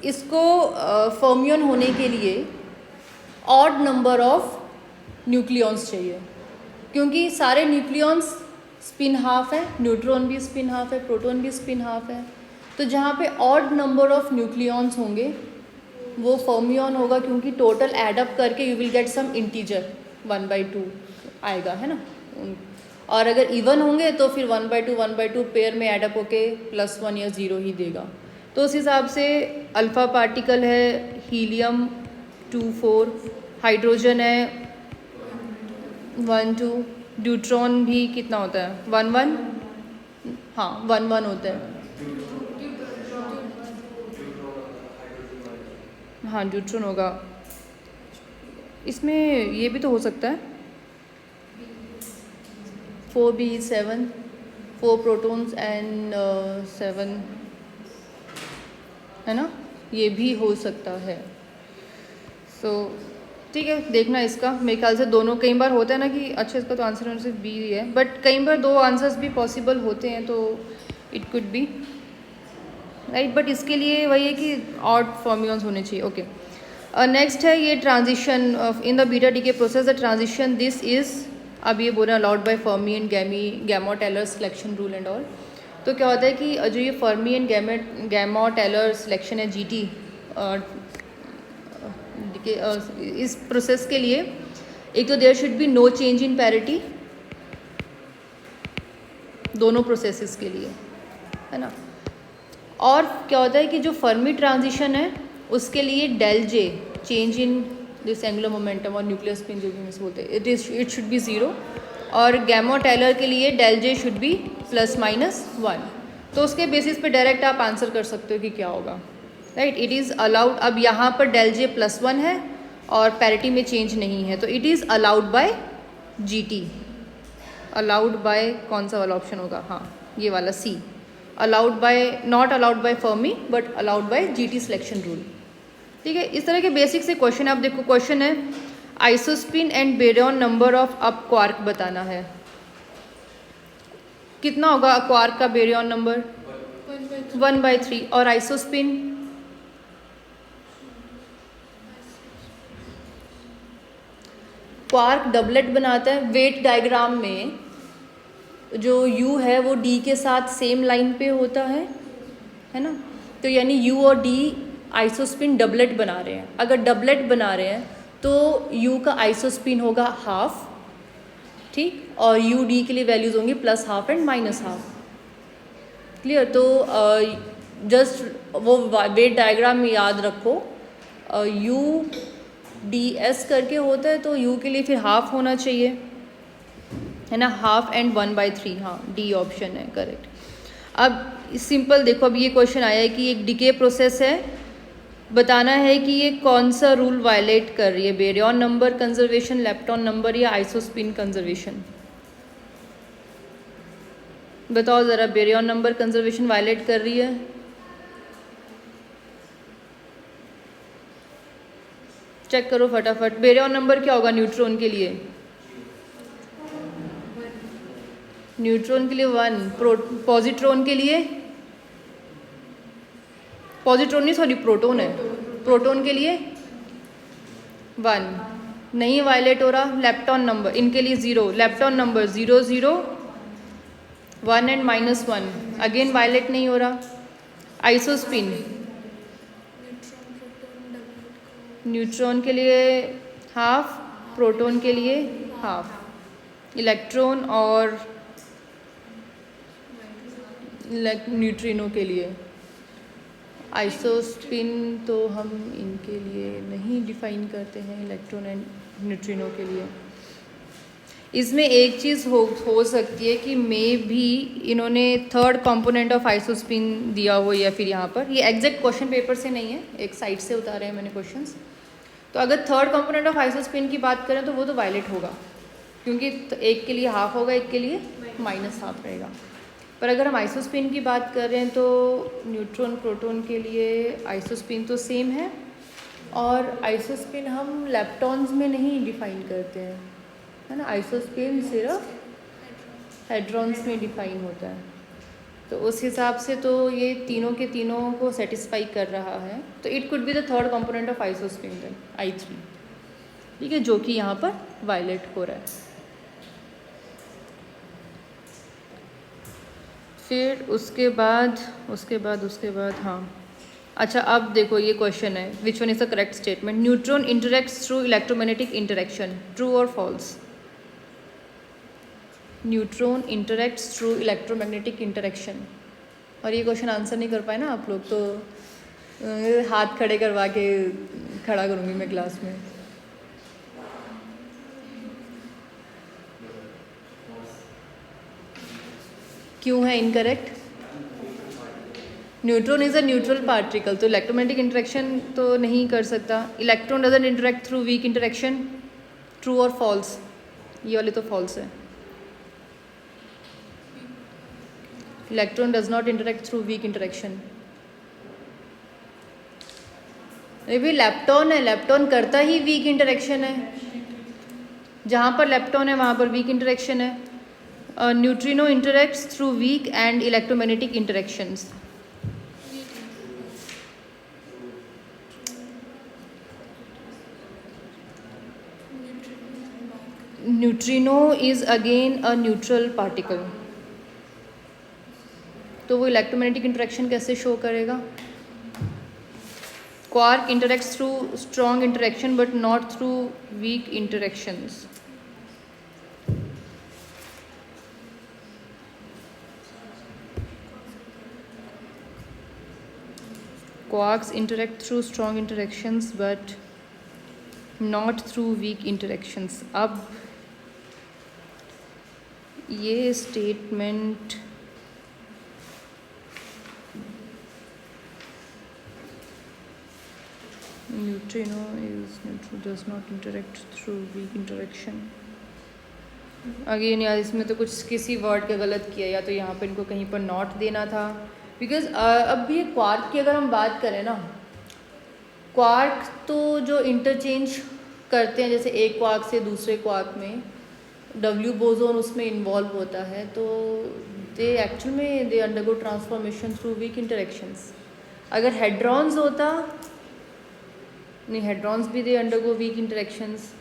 इसको फर्मियन होने के लिए ऑड नंबर ऑफ न्यूक्लियॉन्स चाहिए, क्योंकि सारे न्यूक्लियॉन्स स्पिन हाफ है, न्यूट्रॉन भी स्पिन हाफ है, प्रोटॉन भी स्पिन हाफ है। तो जहाँ पे ऑड नंबर ऑफ न्यूक्लियॉन्स होंगे वो फर्मियन होगा, क्योंकि टोटल एडअप करके you will get some integer 1/2 आएगा, है ना। और अगर इवन होंगे तो फिर 1/2 पेयर में एडअप होके +1 या 0 ही देगा। तो उस हिसाब से अल्फ़ा पार्टिकल है हीलियम 2-4, हाइड्रोजन है 1-2, ड्यूट्रॉन भी कितना होता है 1-1, हाँ 1-1 होता है। हाँ ड्यूट्रॉन होगा। इसमें ये भी तो हो सकता है 4b7, 4 प्रोटॉन्स एंड 7, है ना, ये भी हो सकता है। सो ठीक है, देखना इसका। मेरे ख्याल से दोनों, कई बार होता है ना कि अच्छा इसका तो आंसर सिर्फ बी है, बट कई बार दो आंसर्स भी पॉसिबल होते हैं, तो it could B right. But इसके लिए वही है कि ऑड फॉर्म्यून्स होने चाहिए। ओके, नेक्स्ट है ये transition in the beta decay process. The transition this is, अब ये बोला allowed by Fermi and Gamow Teller selection rule and all. तो क्या होता है कि जो ये Fermi and Gamow Teller selection है जीटी, इस प्रोसेस के लिए एक तो there should be no change in parity, दोनों प्रोसेसेस के लिए, है ना। और क्या होता है कि जो फर्मी ट्रांजिशन है उसके लिए del J, change in this angular momentum और न्यूक्लियर स्पिन जो भी हम बोलते हैं, इट शुड बी 0। और गैमा टेलर के लिए डेल जे शुड बी ±1। तो उसके बेसिस पे डायरेक्ट आप आंसर कर सकते हो कि क्या होगा, राइट। इट इज़ अलाउड, अब यहाँ पर डेल जे +1 है और पैरिटी में चेंज नहीं है, तो it is allowed by GT. Allowed by कौन सा वाला ऑप्शन होगा? हाँ ये वाला C, allowed by, not allowed by Fermi but allowed by GT selection rule. ठीक है, इस तरह के बेसिक से क्वेश्चन है। आप देखो क्वेश्चन है isospin and baryon number of up quark बताना है। कितना होगा क्वार्क का बेरियन नंबर? 1/3। और आइसोस्पिन? क्वार्क डबलेट बनाता है। वेट डायग्राम में जो U है वो D के साथ सेम लाइन पे होता है ना। तो यानी U और D आइसोस्पिन डबलेट बना रहे हैं। अगर डबलेट बना रहे हैं तो U का आइसोस्पिन होगा हाफ, ठीक, और UD के लिए वैल्यूज़ होंगी +½ एंड -½ क्लियर। तो जस्ट वो वेट डायग्राम में याद रखो, UDS करके होता है, तो U के लिए फिर हाफ होना चाहिए, है ना, ½ एंड 1/3। हाँ डी ऑप्शन है करेक्ट। अब सिंपल देखो, अब ये क्वेश्चन आया है कि एक डिके प्रोसेस है, बताना है कि ये कौन सा रूल वायलेट कर रही है, baryon number conservation, lepton number या आइसोस्पिन कंजर्वेशन। बताओ ज़रा, बेरियन नंबर कंजर्वेशन वायलेट कर रही है? चेक करो फटाफट। बेरियन नंबर क्या होगा न्यूट्रॉन के लिए? न्यूट्रॉन के लिए 1, पॉजिट्रॉन के लिए, पॉजिट्रॉन नहीं सॉरी प्रोटॉन है, प्रोटॉन के लिए 1, नहीं वायलेट हो रहा। लेप्टॉन नंबर इनके लिए 0, lepton number 0 0 1 and -1, again violate नहीं हो रहा। आइसोस्पिन न्यूट्रॉन के लिए हाफ, प्रोटॉन के लिए हाफ, इलेक्ट्रॉन और न्यूट्रिनो के लिए आइसोस्पिन तो हम इनके लिए नहीं डिफाइन करते हैं, इलेक्ट्रॉन एंड न्यूट्रिनो के लिए। इसमें एक चीज़ हो सकती है कि मे भी इन्होंने थर्ड कंपोनेंट ऑफ आइसोस्पिन दिया हो, या फिर यहाँ पर ये एग्जैक्ट क्वेश्चन पेपर से नहीं है, एक साइट से उतारे हैं मैंने क्वेश्चंस। तो अगर थर्ड कंपोनेंट ऑफ आइसोस्पिन की बात करें तो वो तो वायलेट होगा, क्योंकि एक के लिए हाफ होगा, एक के लिए -1/2 रहेगा। पर अगर हम आइसोस्पिन की बात कर रहे हैं तो न्यूट्रॉन प्रोटॉन के लिए आइसोस्पिन तो सेम है, और आइसोस्पिन हम लेप्टॉन्स में नहीं डिफाइन करते हैं, है ना। आइसोस्पिन सिर्फ हेड्रॉन्स में डिफाइन होता है। तो उस हिसाब से तो ये तीनों के तीनों को सेटिस्फाई कर रहा है। तो it could be the third component of isospin then I3, ठीक है, जो कि यहाँ पर वायलेट हो रहा है। फिर उसके बाद हाँ, अच्छा अब देखो ये क्वेश्चन है, which one is the correct statement. Neutron interacts through electromagnetic interaction, true और false. Neutron interacts through electromagnetic interaction, और ये क्वेश्चन आंसर नहीं कर पाए ना आप लोग, तो हाथ खड़े करवा के खड़ा करूँगी मैं क्लास में। क्यों है incorrect? Neutron is a neutral particle, तो इलेक्ट्रोमैग्नेटिक इंटरेक्शन तो नहीं कर सकता। Electron doesn't interact through weak interaction, true और फॉल्स? ये वाले तो फॉल्स है। Electron does not interact through weak interaction. अरे भाई लेप्टॉन है, लेप्टॉन करता ही वीक इंटरेक्शन है, जहाँ पर लेप्टॉन है वहाँ पर वीक इंटरेक्शन है। Neutrino interacts through weak and electromagnetic interactions. Neutrino is again a neutral particle, तो वो इलेक्ट्रोमैग्नेटिक इंटरेक्शन कैसे शो करेगा? Quark interacts through strong interaction but not through weak interactions. Quarks interact through strong interactions but not through weak interactions। अब ये statement neutrino is neutral does not interact through weak interaction. Again यार इसमें तो कुछ किसी word का गलत किया, या तो यहाँ पर इनको कहीं पर नॉट देना था, बिकॉज अब भी क्वार्क की अगर हम बात करें ना, क्वार्क तो जो इंटरचेंज करते हैं, जैसे एक क्वार्क से दूसरे क्वार्क में डब्ल्यू बोसोन उसमें इन्वॉल्व होता है, तो दे एक्चुअल में they undergo transformation through weak interactions. अगर हेड्रॉन्स होता, नहीं हेड्रॉन्स भी they undergo weak interactions,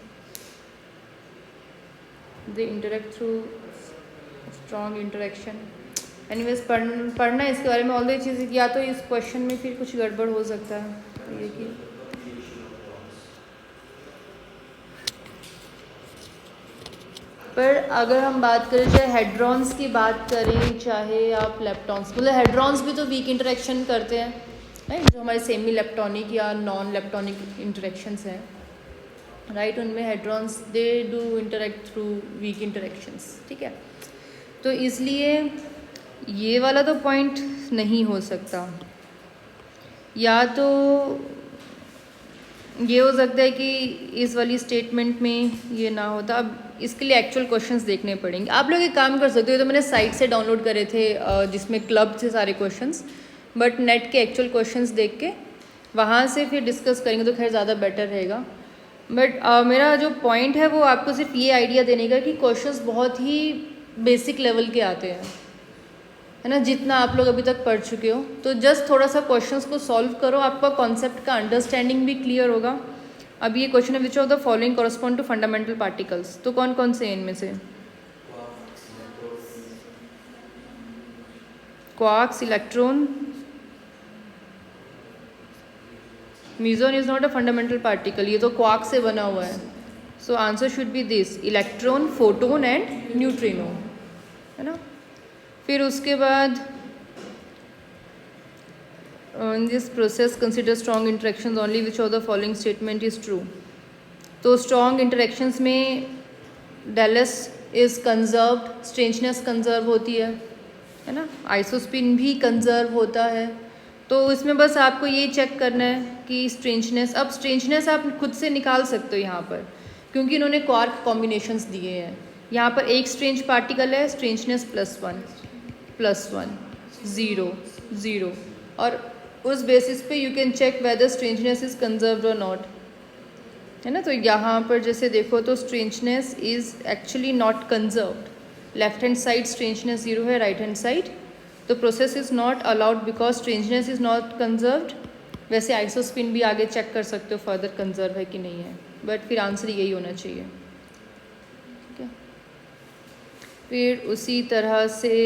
they interact through strong interaction. Anyways पढ़ना इसके बारे में ऑल द चीज़, या तो इस क्वेश्चन में फिर कुछ गड़बड़ हो सकता है। ये कि पर अगर हम बात करें चाहे हेड्रॉन्स की बात करें चाहे आप लेप्टॉन्स, मतलब हेड्रॉन्स भी तो वीक इंटरेक्शन करते हैं, राइट, जो हमारे सेमी लेप्टॉनिक या नॉन लेप्टॉनिक इंटरेक्शंस हैं, राइट, उनमें hadrons they do interact through weak interactions, ठीक है। तो इसलिए ये वाला तो पॉइंट नहीं हो सकता, या तो ये हो सकता है कि इस वाली स्टेटमेंट में ये ना होता। अब इसके लिए एक्चुअल क्वेश्चंस देखने पड़ेंगे। आप लोग एक काम कर सकते हो, तो मैंने साइट से डाउनलोड करे थे जिसमें क्लब थे सारे क्वेश्चंस, बट नेट के एक्चुअल क्वेश्चंस देख के वहाँ से फिर डिस्कस करेंगे तो खैर ज़्यादा बेटर रहेगा। बट मेरा जो पॉइंट है वो आपको सिर्फ ये आइडिया देने का कि क्वेश्चंस बहुत ही बेसिक लेवल के आते हैं, है ना, जितना आप लोग अभी तक पढ़ चुके हो। तो जस्ट थोड़ा सा क्वेश्चंस को सॉल्व करो, आपका कॉन्सेप्ट का अंडरस्टैंडिंग भी क्लियर होगा। अब ये क्वेश्चन है, which of the following correspond to fundamental particles, तो कौन कौन से हैं इनमें से? Quarks, electron, meson is not a fundamental particle, ये तो क्वार्क से बना हुआ है। So answer should be this, electron, photon and neutrino, है ना। फिर उसके बाद in this process consider strong interactions only, which of the following statement is true. तो स्ट्रॉन्ग इंटरेक्शंस में डेलस इज कंजर्व्ड, स्ट्रेंजनेस कंजर्व होती है ना, आइसोस्पिन भी कंजर्व होता है। तो इसमें बस आपको ये चेक करना है कि स्ट्रेंजनेस, अब स्ट्रेंजनेस आप खुद से निकाल सकते हो यहाँ पर, क्योंकि इन्होंने क्वार्क कॉम्बिनेशंस दिए हैं। यहाँ पर एक स्ट्रेंज पार्टिकल है, स्ट्रेंजनेस +1 0 0, और उस बेसिस पे you can check whether strangeness is conserved और नॉट, है ना। तो यहाँ पर जैसे देखो तो strangeness is actually not conserved, left hand side strangeness 0 है, राइट हैंड साइड, तो process is not allowed because strangeness is not conserved. वैसे आइसोस्पिन भी आगे चेक कर सकते हो फर्दर कंजर्व है कि नहीं है, बट फिर आंसर यही होना चाहिए, ठीक है। फिर उसी तरह से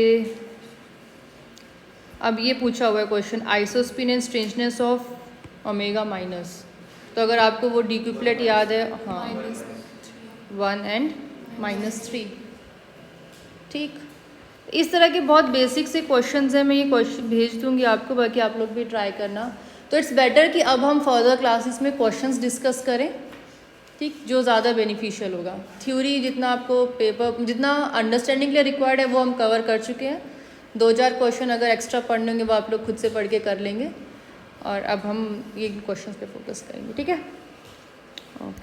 अब ये पूछा हुआ है question, isospin and strangeness of omega minus, तो अगर आपको वो डिक्यूप्लेट याद है, हाँ 1 एंड -3, ठीक। इस तरह के बहुत बेसिक से क्वेश्चंस हैं, मैं ये क्वेश्चन भेज दूंगी आपको, बाकी आप लोग भी ट्राई करना। तो इट्स बेटर कि अब हम फर्दर क्लासेस में क्वेश्चंस डिस्कस करें, ठीक, जो ज़्यादा बेनिफिशियल होगा। थ्योरी जितना आपको पेपर, जितना अंडरस्टैंडिंग के लिए रिक्वायर्ड है वो हम कवर कर चुके हैं। 2-4 क्वेश्चन अगर एक्स्ट्रा पढ़ने होंगे वो आप लोग खुद से पढ़ के कर लेंगे, और अब हम ये क्वेश्चंस पे फोकस करेंगे, ठीक है। ओके।